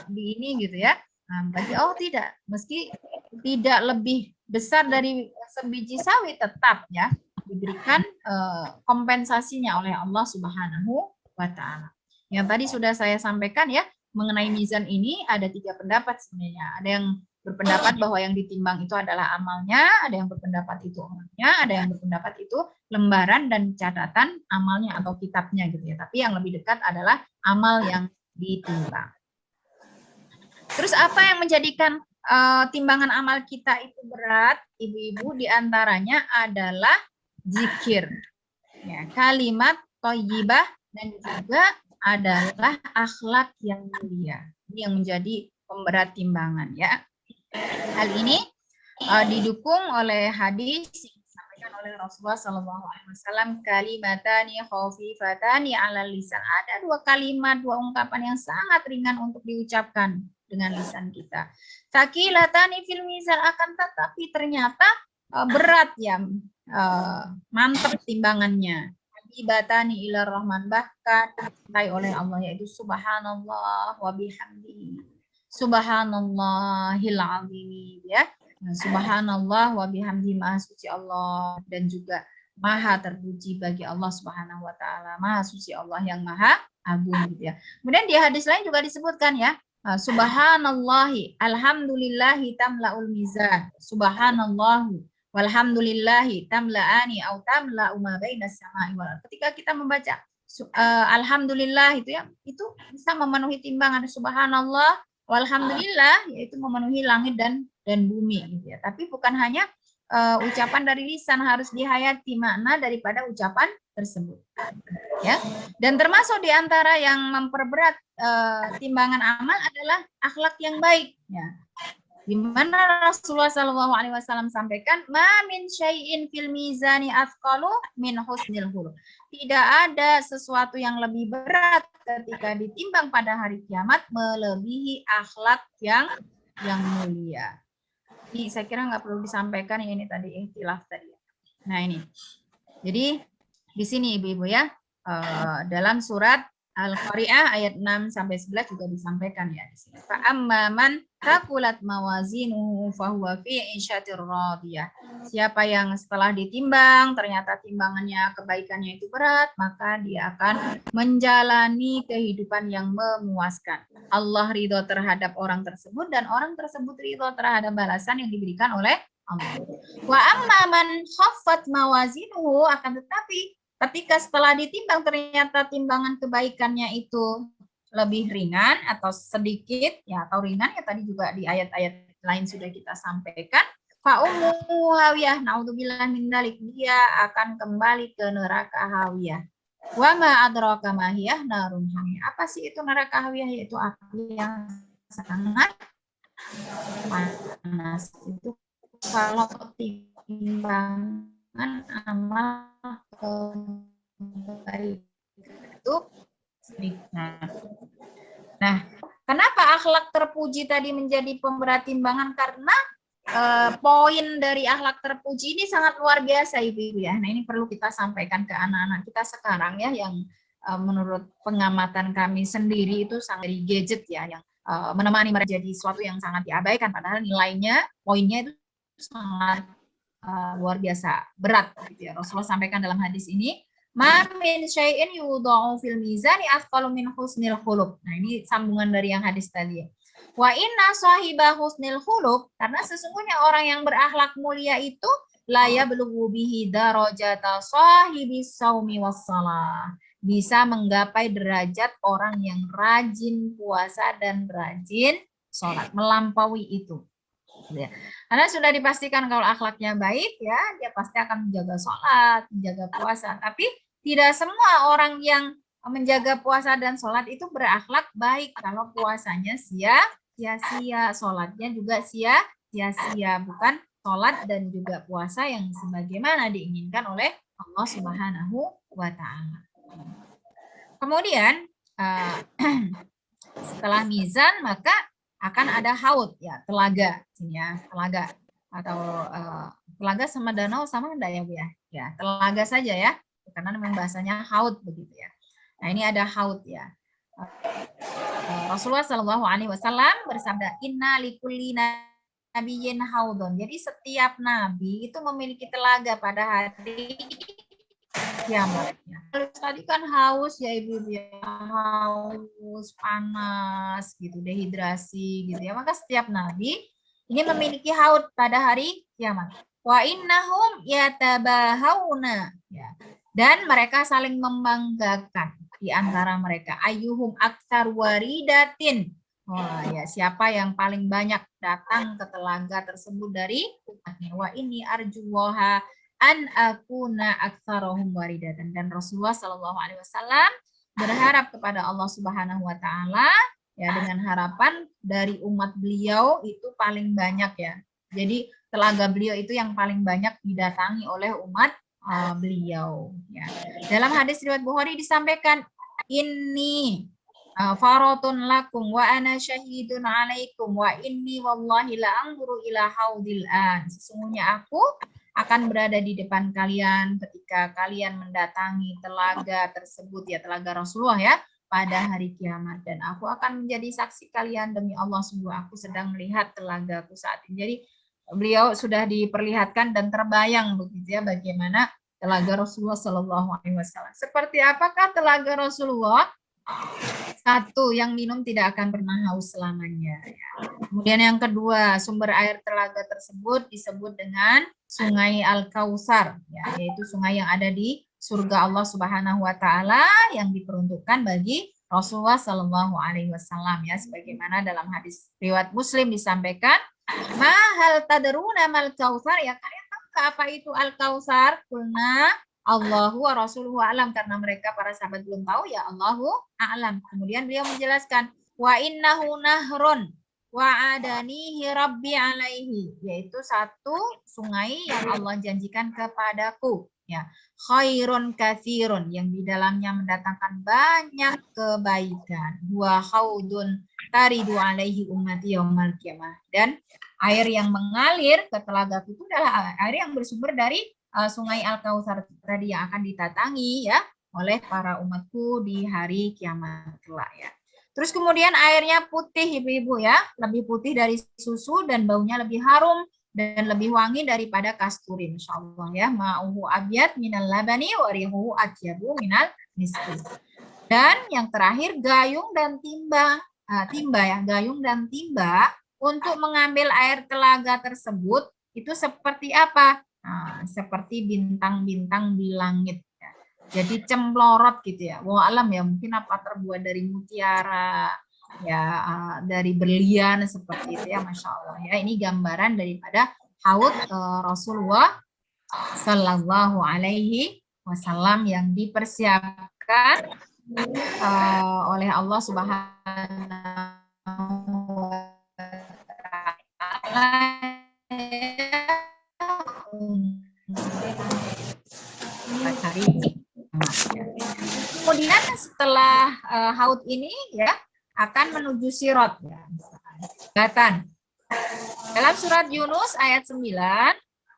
di ini gitu ya. Nah, bagi Allah tidak, meski tidak lebih besar dari sebiji sawi, tetap ya diberikan kompensasinya oleh Allah Subhanahu wa Ta'ala. Yang tadi sudah saya sampaikan ya, mengenai mizan ini ada 3 pendapat sebenarnya. Ada yang berpendapat bahwa yang ditimbang itu adalah amalnya, ada yang berpendapat itu orangnya, ada yang berpendapat itu lembaran dan catatan amalnya atau kitabnya gitu ya. Tapi yang lebih dekat adalah amal yang ditimbang. Terus apa yang menjadikan timbangan amal kita itu berat, ibu-ibu? Diantaranya adalah zikir, ya, kalimat thayyibah, dan juga adalah akhlak yang mulia. Ini yang menjadi pemberat timbangan ya. Hal ini didukung oleh hadis yang disampaikan oleh Rasulullah SAW, kalimatani khafifatani 'alal lisan. Ada 2 kalimat, 2 ungkapan yang sangat ringan untuk diucapkan dengan lisan kita. Tsaqilatani fil mizan, akan tetapi ternyata berat ya, mantap timbangannya. Habibatani ila rahman, bahkan dicintai oleh Allah, yaitu subhanallah wa bihamdi, subhanallahil azim ya. Subhanallah wa bihamdi, maha suci Allah dan juga maha terpuji bagi Allah Subhanahu wa taala, maha suci Allah yang maha agung gitu ya. Kemudian di hadis lain juga disebutkan ya, subhanallahi alhamdulillahi tamlaul mizan, subhanallahu walhamdulillahi tamlaani au tamla'u ma bainas sama'i wal ardh. Ketika kita membaca alhamdulillah itu ya, itu bisa memenuhi timbangan. Subhanallah walhamdulillah, yaitu memenuhi langit dan bumi gitu ya. Tapi bukan hanya ucapan dari lisan, harus dihayati makna daripada ucapan tersebut ya. Dan termasuk diantara yang memperberat timbangan amal adalah akhlak yang baik ya, di mana Rasulullah SAW sampaikan, ma min syai'in fil mizani athqalu min husnil khuluq. Tidak ada sesuatu yang lebih berat ketika ditimbang pada hari kiamat melebihi akhlak yang mulia. Ini saya kira nggak perlu disampaikan ya, ini tadi ikhtilaf tadi. Nah ini, jadi di sini ibu-ibu ya, dalam surat Al-Qari'ah ayat 6 sampai 11 juga disampaikan ya di sini. Fa amman taqulat mawazinuhu fahuwa fi 'ishatir radiyah. Siapa yang setelah ditimbang ternyata timbangannya kebaikannya itu berat, maka dia akan menjalani kehidupan yang memuaskan. Allah ridho terhadap orang tersebut dan orang tersebut ridho terhadap balasan yang diberikan oleh Allah. Wa amman khaffat mawazinuhu, akan tetapi ketika setelah ditimbang ternyata timbangan kebaikannya itu lebih ringan atau sedikit ya, atau ringan ya, tadi juga di ayat-ayat lain sudah kita sampaikan, fa ummuhu hawiyah, naudzubillah min dzalik, dia akan kembali ke neraka hawiyah. Wa ma adraka ma hiyah narun hamiyah. Apa sih itu neraka hawiyah? Yaitu api yang sangat panas. Itu kalau timbangan amal baik itu sedikit. Nah, kenapa akhlak terpuji tadi menjadi pemberat timbangan? Karena poin dari akhlak terpuji ini sangat luar biasa ibu-ibu ya. Nah, ini perlu kita sampaikan ke anak-anak kita sekarang ya, yang menurut pengamatan kami sendiri itu sangat dari gadget ya, yang menemani mereka jadi sesuatu yang sangat diabaikan, padahal nilainya, poinnya itu sangat luar biasa berat gitu ya. Rasulullah sampaikan dalam hadis ini, ma min syai'in yudha'u fil mizani athqalu min husnil khuluq. Nah, ini sambungan dari yang hadis tadi. Wa inna sahibah husnil khuluq, karena sesungguhnya orang yang berakhlak mulia itu la yablughu bihi darajata sahibis saumi wassalah, bisa menggapai derajat orang yang rajin puasa dan rajin sholat, melampaui itu. Ya. Karena sudah dipastikan kalau akhlaknya baik ya, dia pasti akan menjaga sholat, menjaga puasa. Tapi tidak semua orang yang menjaga puasa dan sholat itu berakhlak baik. Kalau puasanya sia-sia, sholatnya juga sia-sia. Bukan sholat dan juga puasa yang sebagaimana diinginkan oleh Allah Subhanahu wa Ta'ala. Kemudian setelah mizan maka akan ada haud ya, telaga ya, telaga atau telaga sama danau sama enggak ya Bu ya? Ya, telaga saja ya. Karena memang bahasanya haud begitu ya. Nah, ini ada haud ya. Rasulullah Shallallahu alaihi wasallam bersabda, "Inna likulli nabiyyin haudun." Jadi setiap nabi itu memiliki telaga pada hari kiamat. Tadi kan haus ya Ibu ya, haus, panas gitu, dehidrasi gitu ya. Maka setiap nabi ini memiliki haud pada hari kiamat. Wa innahum yatabahawna ya. Dan mereka saling membanggakan di antara mereka. Ayyuhum aktsar waridatin. Wah, ya siapa yang paling banyak datang ke telaga tersebut dari umatnya. Wa ini arjuwaha an akuna aktsarahum waridatan. Dan Rasulullah Shallallahu alaihi wasallam berharap kepada Allah Subhanahu wa taala ya dengan harapan dari umat beliau itu paling banyak ya. Jadi telaga beliau itu yang paling banyak didatangi oleh umat beliau ya. Dalam hadis riwayat Bukhari disampaikan ini farotun lakum wa ana syahidun alaikum wa inni wallahi la anzuru ila haudil an. Sesungguhnya aku akan berada di depan kalian ketika kalian mendatangi telaga tersebut ya, telaga Rasulullah ya, pada hari kiamat, dan aku akan menjadi saksi kalian demi Allah, sungguh aku sedang melihat telagaku saat ini. Jadi beliau sudah diperlihatkan dan terbayang begitu ya bagaimana telaga Rasulullah Shallallahu alaihi wasallam. Seperti apakah telaga Rasulullah? Satu, yang minum tidak akan pernah haus selamanya. Kemudian yang kedua, sumber air telaga tersebut disebut dengan Sungai Al-Kautsar, ya, yaitu sungai yang ada di surga Allah Subhanahu wa taala yang diperuntukkan bagi Rasulullah Shallallahu alaihi wasallam ya, sebagaimana dalam hadis riwayat Muslim disampaikan, "Mahal tadruna mal kautsar?" Ya, kalian tahu apa itu Al-Kautsar? Kulna Allahu wa rasuluhu a'lam, karena mereka para sahabat belum tahu ya Allahu a'lam. Kemudian beliau menjelaskan wa innahu nahrun wa adanihi rabbi alaihi, yaitu satu sungai yang Allah janjikan kepadaku ya, khairun katsirun, yang di dalamnya mendatangkan banyak kebaikan, wa haudun taridu alaihi ummati yaumal qiyamah, dan air yang mengalir ke telaga itu adalah air yang bersumber dari Sungai Al-Kautsar tadi yang akan ditatangi ya oleh para umatku di hari kiamat kelak ya. Terus kemudian airnya putih Ibu-ibu ya, lebih putih dari susu dan baunya lebih harum dan lebih wangi daripada kasturi, insyaallah ya. Ma'uhu abyad minal labani wa rihuhu atyabu minal miski. Dan yang terakhir gayung dan timba, ya, gayung dan timba untuk mengambil air telaga tersebut itu seperti apa? Nah, seperti bintang-bintang di langit ya. Jadi cemplorot gitu ya. Wah alam ya, mungkin apa terbuat dari mutiara ya, dari berlian seperti itu ya, Masya Allah ya. Ini gambaran daripada haud Rasulullah Sallallahu alaihi wasallam yang dipersiapkan oleh Allah Subhanahu wa taala. Kemudian setelah haud ini ya akan menuju Sirat ya. Dalam surat Yunus ayat 9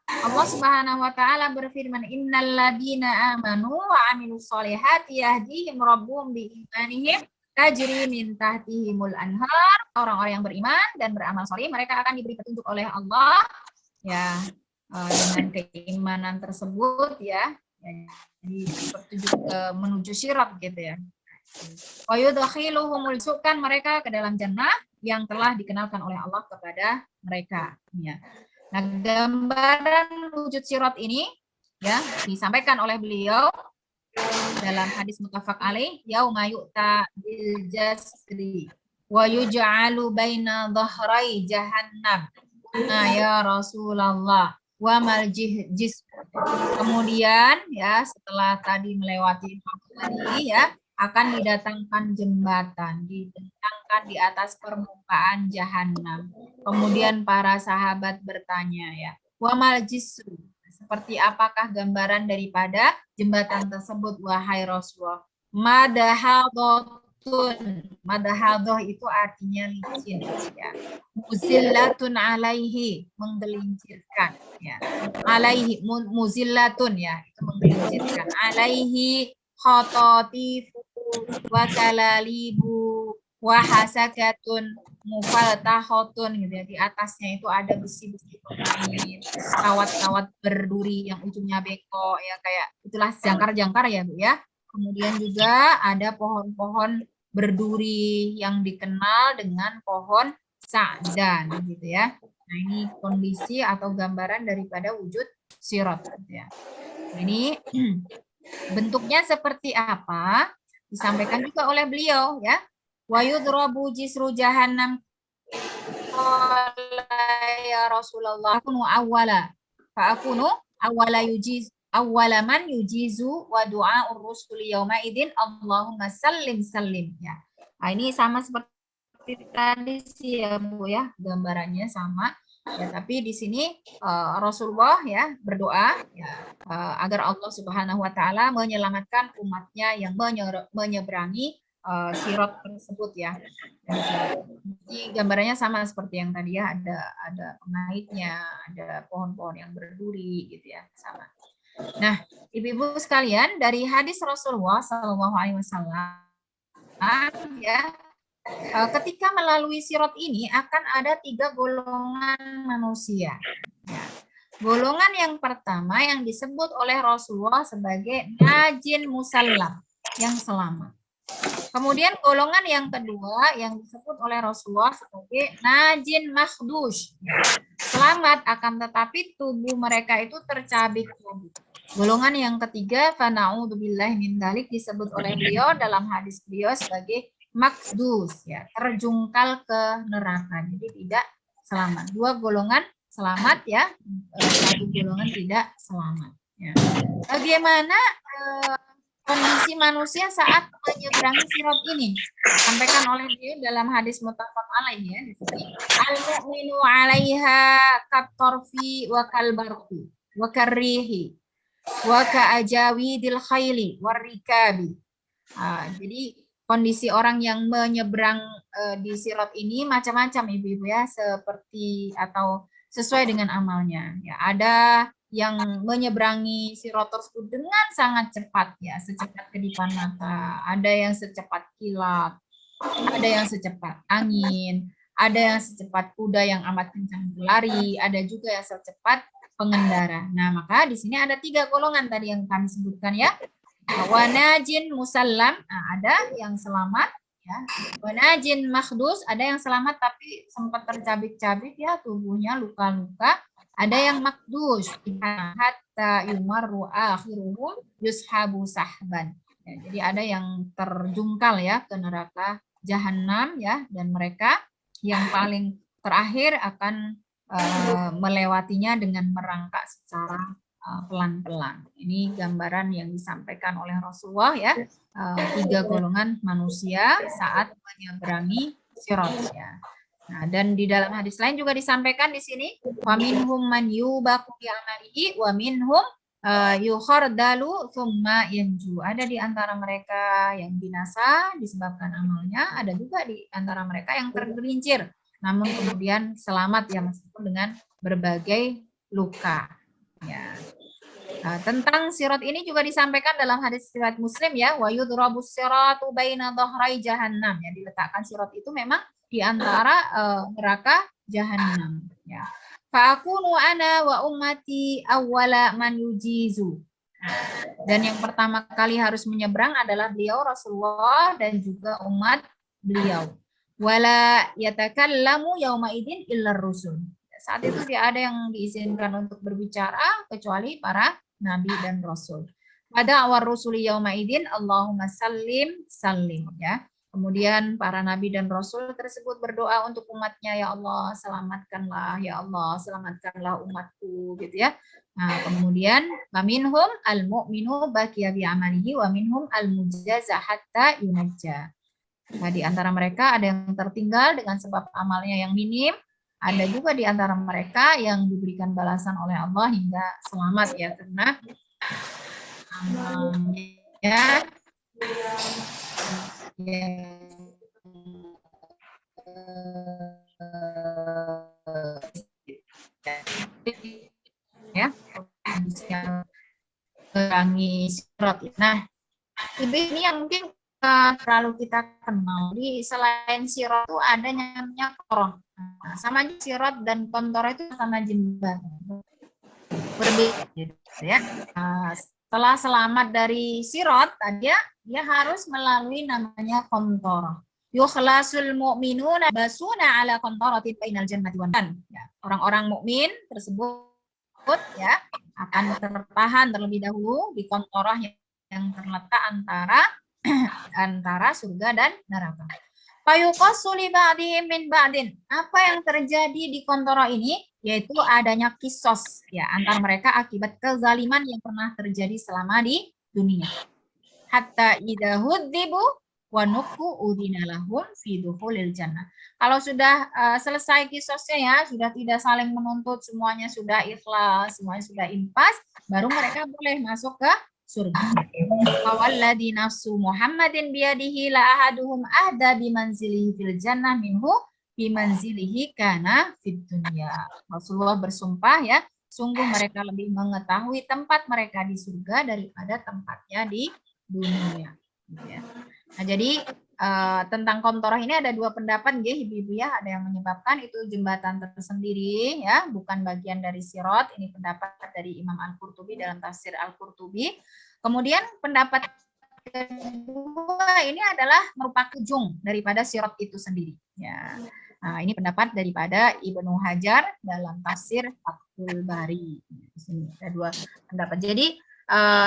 Allah Subhanahu wa taala berfirman, innal ladina amanu wa amilus solihati yahdihim rabbuhum bi imanihim tajri min tahtihimul anhar. Orang-orang yang beriman dan beramal soleh mereka akan diberi petunjuk oleh Allah ya, dengan keimanan tersebut ya, jadi petunjuk menuju Sirat gitu ya. Wa yudkhiluhumul sukan, mereka ke dalam jannah yang telah dikenalkan oleh Allah kepada mereka ya. Nah, gambaran wujud Sirat ini ya disampaikan oleh beliau dalam hadis muttafaq alaih, yauma yu'ta bil jasri wa yuj'alu baina dhahrai jahannam. Nah, ya Rasulullah, wa mal jis. Kemudian ya setelah tadi melewati tadi ya akan didatangkan jembatan, dibentangkan di atas permukaan jahanam. Kemudian para sahabat bertanya ya, wa mal jisru, seperti apakah gambaran daripada jembatan tersebut wahai Rasulullah? Madahadotun. Madahadoh itu artinya licin ya. Muzillatun alaihi, menggelincirkan ya. Alaihi muzillatun ya, itu menggelincirkan. Alaihi khototifu wa kalalibu wa hasakatun mufaltahotun gitu ya. Di atasnya itu ada besi-besi pengait, kawat-kawat berduri yang ujungnya bengkok ya, kayak itulah jangkar-jangkar ya Bu ya. Kemudian juga ada pohon-pohon berduri yang dikenal dengan pohon sa'dan gitu ya. Nah, ini kondisi atau gambaran daripada wujud sirat gitu ya. Ini bentuknya seperti apa? Disampaikan juga oleh beliau ya. Wa yudrabu jisru jahannam ya Rasulullah akunu awwala fa akunu awwala yujiz awwalaman yujizu wa du'a rusuli yauma idin Allahumma sallim sallim ya. Nah, ini sama seperti tadi sih ya Bu ya, gambarannya sama ya, tapi di sini Rasulullah ya berdoa ya agar Allah Subhanahu wa taala menyelamatkan umatnya yang menyeberangi sirat tersebut ya. Jadi gambarannya sama seperti yang tadi ya, ada pengaitnya, ada pohon-pohon yang berduri gitu ya, sama. Nah, ibu-ibu sekalian, dari hadis Rasulullah SAW ya, ketika melalui sirat ini akan ada 3 golongan manusia. Ya. Golongan yang pertama yang disebut oleh Rasulullah sebagai najin musallam, yang selamat. Kemudian golongan yang kedua yang disebut oleh Rasulullah sebagai najin makhdush. Selamat akan tetapi tubuh mereka itu tercabik-cabik. Golongan yang ketiga fana'udzubillahi min dzalik disebut oleh beliau dalam hadis beliau sebagai makdus ya, terjungkal ke neraka. Jadi tidak selamat. 2 golongan selamat ya, 1 golongan tidak selamat ya. Bagaimana kondisi manusia saat menyeberangi sirat ini? Sampaikan oleh beliau dalam hadis muttafaq alaih ya di sini. Al-mu'minu 'alaiha katorfi wa kalbarqi wa karrihi wa ka'ajawidil khayli warrikabi. Jadi kondisi orang yang menyeberang di sirat ini macam-macam ibu-ibu ya, seperti atau sesuai dengan amalnya. Ya, ada yang menyeberangi sirat tersebut dengan sangat cepat ya, secepat kedipan mata. Ada yang secepat kilat, ada yang secepat angin, ada yang secepat kuda yang amat kencang berlari, ada juga yang secepat pengendara. Nah, maka di sini ada 3 golongan tadi yang kami sebutkan ya. Wanajin musallam, nah, ada yang selamat ya. Wanajin makhdus, ada yang selamat tapi sempat tercabik-cabik ya tubuhnya, luka-luka. Ada yang makdus, hatta yumarru akhiruhum yushabu sahban. Ya, jadi ada yang terjungkal ya ke neraka jahanam ya, dan mereka yang paling terakhir akan melewatinya dengan merangkak secara pelan-pelan. Ini gambaran yang disampaikan oleh Rasulullah ya, 3 golongan manusia saat menyeberangi sirat ya. Nah, dan di dalam hadis lain juga disampaikan di sini, wa minhum man yubaqu bi amalihi wa minhum yukhardalu thumma yanju. Ada di antara mereka yang binasa disebabkan amalnya, ada juga di antara mereka yang tergelincir namun kemudian selamat ya meskipun dengan berbagai luka. Ya. Nah, tentang sirat ini juga disampaikan dalam hadis riwayat Muslim ya, wa yudrabus siratu baina dhahrai jahannam. Ya, diletakkan sirat itu memang di antara neraka jahanam ya. Fa akunu ana wa ummati awwala man yujizu. Dan yang pertama kali harus menyeberang adalah beliau Rasulullah dan juga umat beliau. Wala yatakallamu yauma idin illar rusul. Saat itu tidak ada yang diizinkan untuk berbicara kecuali para nabi dan rasul. Pada awal rusuli yauma idin Allahumma sallim sallim ya. Kemudian para nabi dan rasul tersebut berdoa untuk umatnya, ya Allah selamatkanlah, ya Allah selamatkanlah umatku gitu ya. Nah, kemudian minhum al-mu'minu baqiya bi amalihi wa minhum al-mujaza hatta yunajja. Nah, di antara mereka ada yang tertinggal dengan sebab amalnya yang minim, ada juga di antara mereka yang diberikan balasan oleh Allah hingga selamat ya, karena amalnya Ya, kurangi sirot. Nah, ini yang mungkin terlalu kita kenal. Di selain sirot itu ada namanya koroh. Nah, sama aja sirot dan kontoro itu sama jembatan. Berbeda ya. Setelah selamat dari sirot, dia harus melalui namanya kontoro. Yukhlasul mu'minuna basuna ala kontorotin bainal jannati wan nar. Ya, orang-orang mukmin tersebut ya akan tertahan terlebih dahulu di kontoroh yang terletak antara surga dan neraka. Fayuqassu li ba'dihim min ba'din. Apa yang terjadi di kontoroh ini? Yaitu adanya kisos ya antar mereka akibat kezaliman yang pernah terjadi selama di dunia. Hatta idza hudzibu wa nuqu udina lahum fi dukhulil jannah. Kalau sudah selesai kisosnya ya, sudah tidak saling menuntut, semuanya sudah ikhlas, semuanya sudah impas, baru mereka boleh masuk ke surga. Walladzi nafsu Muhammadin biyadihi la ahaduhum ahda bimanzilihi fil jannah minhu bimanzilihi kana fid dunya. Rasulullah bersumpah ya, sungguh mereka lebih mengetahui tempat mereka di surga daripada tempatnya di dunia. Nah, jadi tentang kontoroh ini ada dua pendapat ya ibu-ibu ya, ada yang menyebabkan itu jembatan tersendiri ya, bukan bagian dari sirot. Ini pendapat dari Imam Al-Qurtubi dalam tafsir Al-Qurtubi. Kemudian pendapat kedua ini adalah merupakan ujung daripada sirot itu sendiri ya. Nah, ini pendapat daripada Ibnu Hajar dalam tafsir Fathul Bari. Di sini ada dua pendapat. Jadi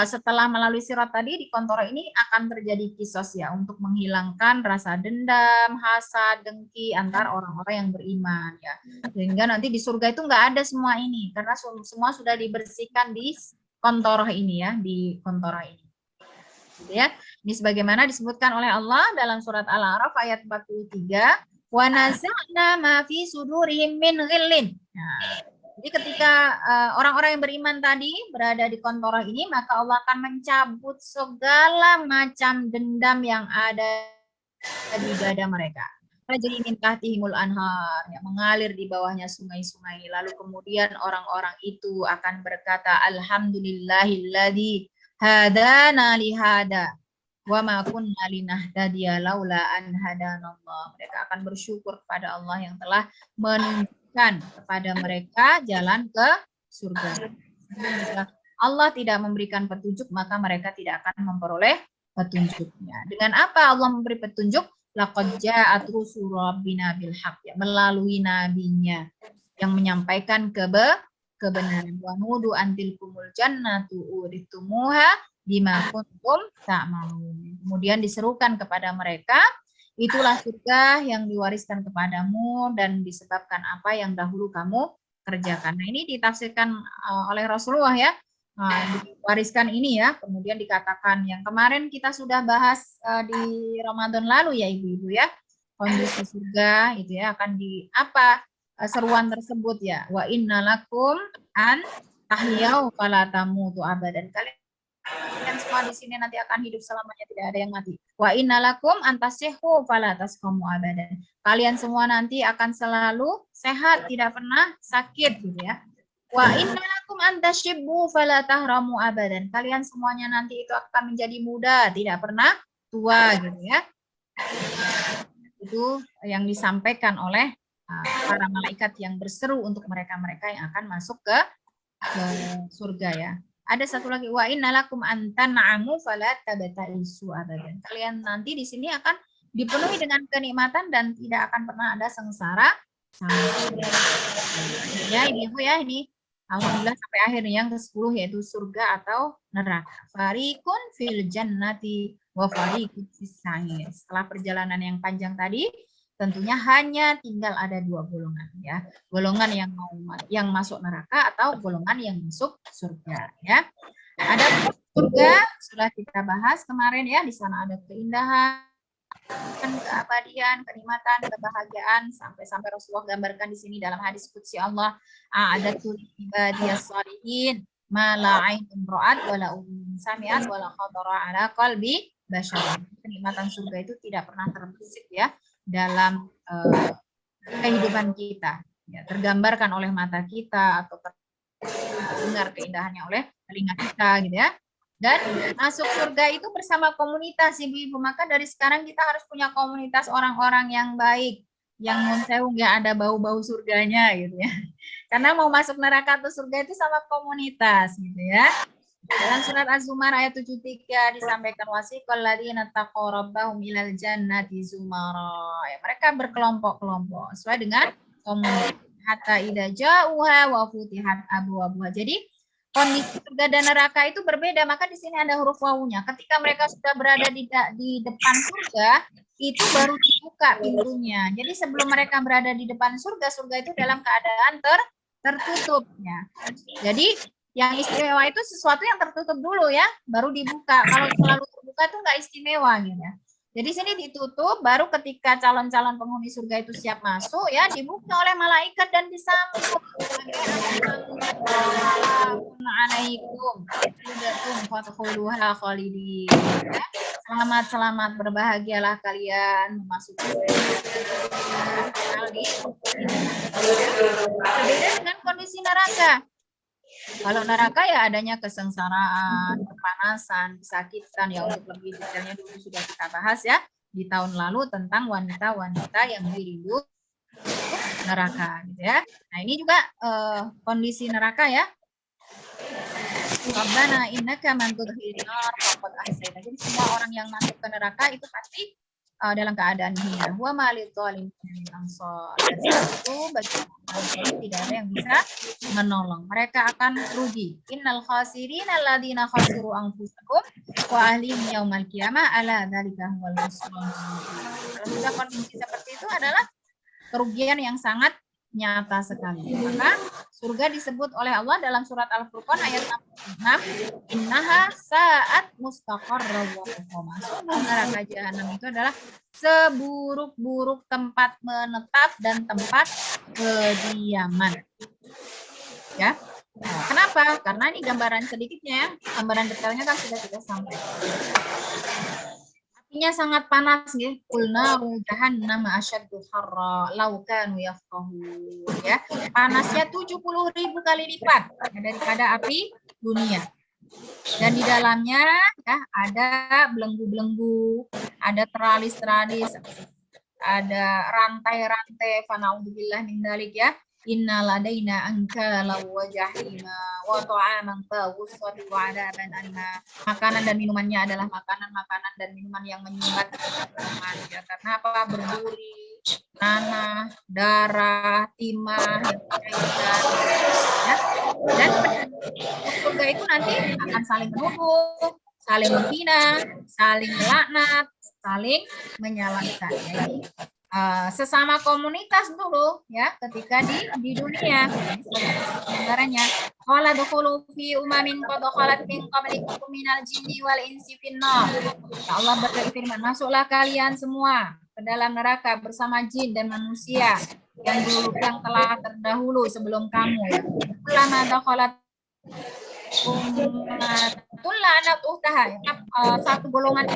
setelah melalui sirot tadi di kontoroh ini akan terjadi kisos ya untuk menghilangkan rasa dendam, hasad, dengki antar orang-orang yang beriman ya. Sehingga nanti di surga itu nggak ada semua ini karena semua sudah dibersihkan di kontoroh ini ya, di kontoroh ini. Gitu ya. Ini sebagaimana disebutkan oleh Allah dalam surat Al-A'raf ayat 43, wa naza'na ma fi sudurihim min ghillin. Nah, jadi ketika orang-orang yang beriman tadi berada di kontoroh ini, maka Allah akan mencabut segala macam dendam yang ada di dada mereka. Jadi min tahtihimul anhar, ya, mengalir di bawahnya sungai-sungai. Lalu kemudian orang-orang itu akan berkata, alhamdulillahilladzi hadana lihada wa ma kunna linahtadiya laula an hadanallah. Mereka akan bersyukur kepada Allah yang telah menunjukkan kepada mereka jalan ke surga. Jika Allah tidak memberikan petunjuk, maka mereka tidak akan memperoleh petunjuknya. Dengan apa Allah memberi petunjuk? Laqad ja'at rusulu rabbina bil haqq, ya, melalui nabinya yang menyampaikan kebenaran. Wa nudu antil kumul jannatu uritumuha bima kuntum ta'malun. Kemudian diserukan kepada mereka, itulah surga yang diwariskan kepadamu dan disebabkan apa yang dahulu kamu kerjakan. Nah, ini ditafsirkan oleh Rasulullah ya. Diwariskan ini ya, kemudian dikatakan yang kemarin kita sudah bahas di Ramadan lalu ya ibu-ibu ya, kondisi surga itu ya akan di apa seruan tersebut ya, wa innalakum an tahyau fala tamutu abadan. Kalian semua di sini nanti akan hidup selamanya, tidak ada yang mati. Wa innalakum antasihhu fala tasqamu abadan. Kalian semua nanti akan selalu sehat, tidak pernah sakit gitu ya. Wa innalakum antashibbu fala tahramu abadan. Kalian semuanya nanti itu akan menjadi muda, tidak pernah tua gitu ya. Itu yang disampaikan oleh para malaikat yang berseru untuk mereka-mereka yang akan masuk ke surga ya. Ada satu lagi, wa innalakum antan'amu fala tabta'isu abadan. Kalian nanti di sini akan dipenuhi dengan kenikmatan dan tidak akan pernah ada sengsara sama sekali. Ya, ibu ya, ini alhamdulillah sampai akhir yang ke-10 yaitu surga atau neraka. Fariqun fil jannati wa fariqun fis sa'ir. Setelah perjalanan yang panjang tadi, tentunya hanya tinggal ada dua golongan ya. Golongan yang masuk neraka atau golongan yang masuk surga ya. Ada surga sudah kita bahas kemarin ya, di sana ada keindahan, keabadian, kenikmatan, kebahagiaan, sampai Rasulullah gambarkan di sini dalam hadis qudsi Allah, a'adatul ibadiyas shalihin ma la ainun ra'at wala udhun sami'at wala khatara ala qalbi bashar. Kenikmatan surga itu tidak pernah terbesit ya dalam kehidupan kita. Ya, tergambarkan oleh mata kita atau terdengar keindahannya oleh telinga kita gitu ya. Dan masuk surga itu bersama komunitas ibu-ibu. Maka dari sekarang kita harus punya komunitas orang-orang yang baik, yang munseung ya ada bau-bau surganya gitu ya. Karena mau masuk neraka atau surga itu sama komunitas gitu ya. Dalam surat Az-Zumar ayat 73 disampaikan wasiqal ladzina taqaw rabbahum ilal jannati zumara. Ya, mereka berkelompok-kelompok sesuai dengan komunitas. Hatta idza ja'uha wa futihat abwabuha. Jadi kondisi surga dan neraka itu berbeda, maka di sini ada huruf wawunya. Ketika mereka sudah berada di depan surga, itu baru dibuka pintunya. Jadi sebelum mereka berada di depan surga, surga itu dalam keadaan tertutup ya. Jadi yang istimewa itu sesuatu yang tertutup dulu ya, baru dibuka. Kalau selalu terbuka itu nggak istimewa gitu ya. Jadi sini ditutup, baru ketika calon-calon penghuni surga itu siap masuk ya, dibuka oleh malaikat dan disambut. Assalamualaikum. Selamat, selamat, berbahagialah kalian memasuki berbeda dengan kondisi neraka. Kalau neraka ya adanya kesengsaraan, kepanasan, kesakitan ya untuk lebih detailnya dulu sudah kita bahas ya di tahun lalu tentang wanita-wanita yang dirindu neraka gitu ya. Nah, ini juga kondisi neraka ya. Rabbana innaka man tudkhilin nar faqad ahsayta. Jadi semua orang yang masuk ke neraka itu pasti dalam keadaan hina. Wa malil zalimin min ansar. Itu bagi orang tidak ada yang bisa menolong. Mereka akan rugi. Innal khasirina alladziina khasiru anfusahum wa ahlihim yaumal qiyamah ala dzalika huwal khusranul mubin. Kalau sudah kondisi seperti itu adalah kerugian yang sangat nyata sekali. Maka surga disebut oleh Allah dalam surat Al-Furqan ayat 66, innaha sa'at mustaqarra wa muqama. Sungguh neraka jahanam itu adalah seburuk-buruk tempat menetap dan tempat kediaman. Ya. Nah, kenapa? Karena ini gambaran sedikitnya, gambaran detailnya kan sudah kita sampaikan. Apinya sangat panas ya. Qulna jahannam asyaddu harra law kanu yafqahun ya. Panasnya 70.000 kali lipat daripada api dunia. Dan di dalamnya ya ada belenggu-belenggu, ada teralis-teralis, ada rantai-rantai fana'udzubillah min dzalik ya. Inna ladaina ankala wa jahima wa ta'aman tawussatu wa adaban anna. Makanan dan minumannya adalah makanan dan minuman yang menyumbat ya, karena apa? Berduri, nanah, darah, timah, ya. Dan surga itu nanti akan saling menuduh, saling menghina, saling melaknat, saling menyalahkan. Jadi sesama komunitas dulu ya ketika di dunia sebenarnya qala dukhulu fi umamin qad khalat min qablikum minal jinni wal insi finnar. Allah berfirman, masuklah kalian semua ke dalam neraka bersama jin dan manusia yang telah terdahulu sebelum kamu ya. Lama dakhalat satu golongan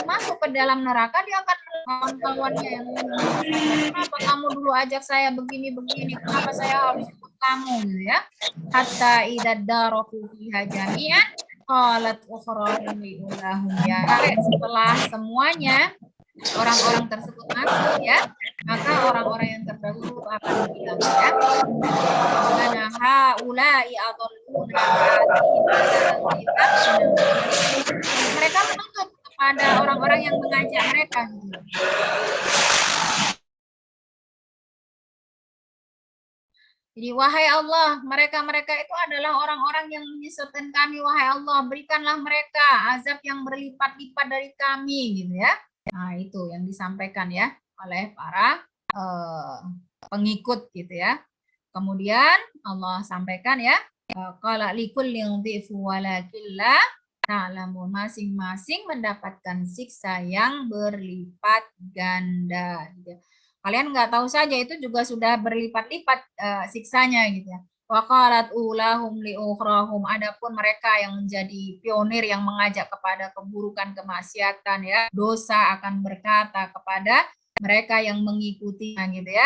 masuk ke dalam neraka, dia akan kawan-kawannya yang kenapa kamu dulu ajak saya begini-begini, kenapa saya harus ikut kamu gitu ya. Hatta idza daraku fiha jami'an qalat ukhrahum liulahum ya. Setelah semuanya orang-orang tersebut masuk ya, maka orang-orang yang terdahulu akan bilang ya, karena haula'i adalluna mereka menuntut kepada orang-orang yang mengajak mereka. Jadi wahai Allah, mereka-mereka itu adalah orang-orang yang menyesatkan kami. Wahai Allah, berikanlah mereka azab yang berlipat-lipat dari kami, gitu ya. Nah itu yang disampaikan ya oleh para pengikut gitu ya. Kemudian Allah sampaikan ya, qala likulli dhifu walakin la ta'lamun, masing-masing mendapatkan siksa yang berlipat ganda gitu. Kalian nggak tahu saja itu juga sudah berlipat-lipat siksanya gitu ya. Wa qalat ulahum li ukhrahum, adapun mereka yang menjadi pionir yang mengajak kepada keburukan, kemaksiatan ya, dosa akan berkata kepada mereka yang mengikuti gitu ya.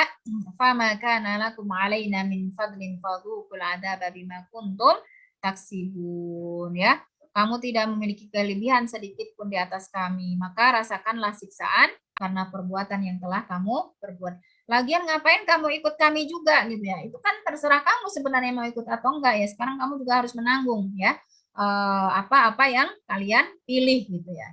Fama kana lakum alaina min fadlin fadhuqul adzaba bima kuntum taksibun ya. Kamu tidak memiliki kelebihan sedikit pun di atas kami, maka rasakanlah siksaan karena perbuatan yang telah kamu perbuat. Lagian ngapain kamu ikut kami juga gitu ya? Itu kan terserah kamu sebenarnya mau ikut atau enggak ya. Sekarang kamu juga harus menanggung ya apa-apa yang kalian pilih gitu ya.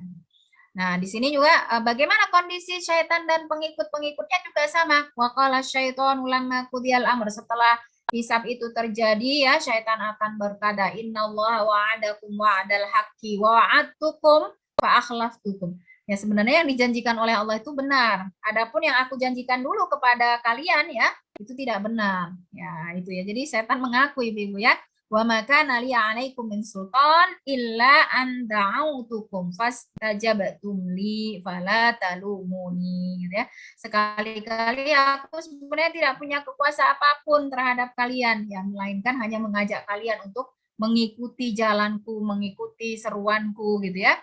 Nah, di sini juga bagaimana kondisi syaitan dan pengikut-pengikutnya juga sama. Wa qala syaitanu lamma qudiyal amr, setelah hisab itu terjadi ya, syaitan akan berkata, innallaha wa'adakum wa'adal haqqi wa wa'adtukum fa akhlaftukum. Ya, sebenarnya yang dijanjikan oleh Allah itu benar. Adapun yang aku janjikan dulu kepada kalian ya, itu tidak benar. Ya, itu ya. Jadi setan mengakui Ibu ya, wa maka nali alaikum min sultan illa an da'autukum fastajabtum li fala talumuni gitu ya. Sekali-kali aku sebenarnya tidak punya kekuasaan apapun terhadap kalian, yang melainkan hanya mengajak kalian untuk mengikuti jalanku, mengikuti seruanku gitu ya.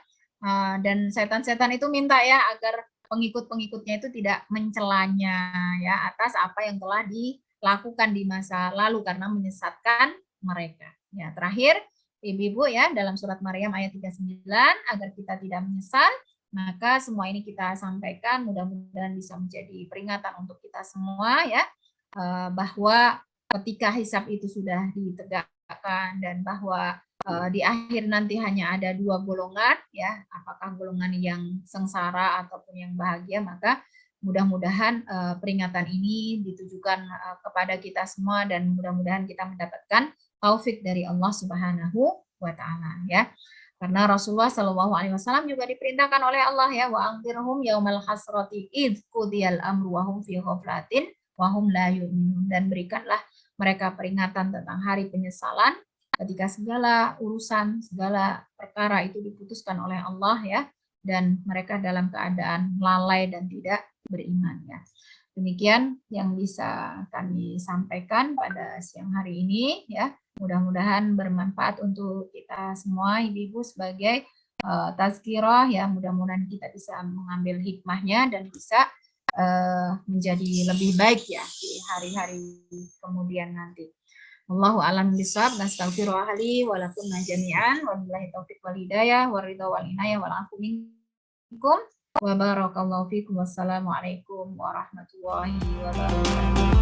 Dan setan-setan itu minta ya agar pengikut-pengikutnya itu tidak mencelanya ya atas apa yang telah dilakukan di masa lalu karena menyesatkan mereka. Ya, terakhir Ibu-ibu ya dalam surat Maryam ayat 39, agar kita tidak menyesal, maka semua ini kita sampaikan, mudah-mudahan bisa menjadi peringatan untuk kita semua ya, bahwa ketika hisab itu sudah ditegakkan dan bahwa di akhir nanti hanya ada dua golongan ya, apakah golongan yang sengsara ataupun yang bahagia, maka mudah-mudahan peringatan ini ditujukan kepada kita semua dan mudah-mudahan kita mendapatkan taufik dari Allah Subhanahu wa taala ya. Karena Rasulullah Shallallahu alaihi wasallam juga diperintahkan oleh Allah ya, wa anzirhum yaumal hasrati id qudiyal amru wa hum fi ghaflatin wa hum la yu'minun, dan berikanlah mereka peringatan tentang hari penyesalan ketika segala urusan, segala perkara itu diputuskan oleh Allah ya, dan mereka dalam keadaan lalai dan tidak beriman ya. Demikian yang bisa kami sampaikan pada siang hari ini ya. Mudah-mudahan bermanfaat untuk kita semua ibu-ibu sebagai tazkirah ya. Mudah-mudahan kita bisa mengambil hikmahnya dan bisa menjadi lebih baik ya di hari-hari kemudian nanti. Allahu a'lam bishawab. Nastaghfirullah li wa lakum jami'an wa billahi taufiq wal hidayah wa ridha wal inayah wal afu minkum wa barakallahu fikum. Wassalamualaikum warahmatullahi wabarakatuh.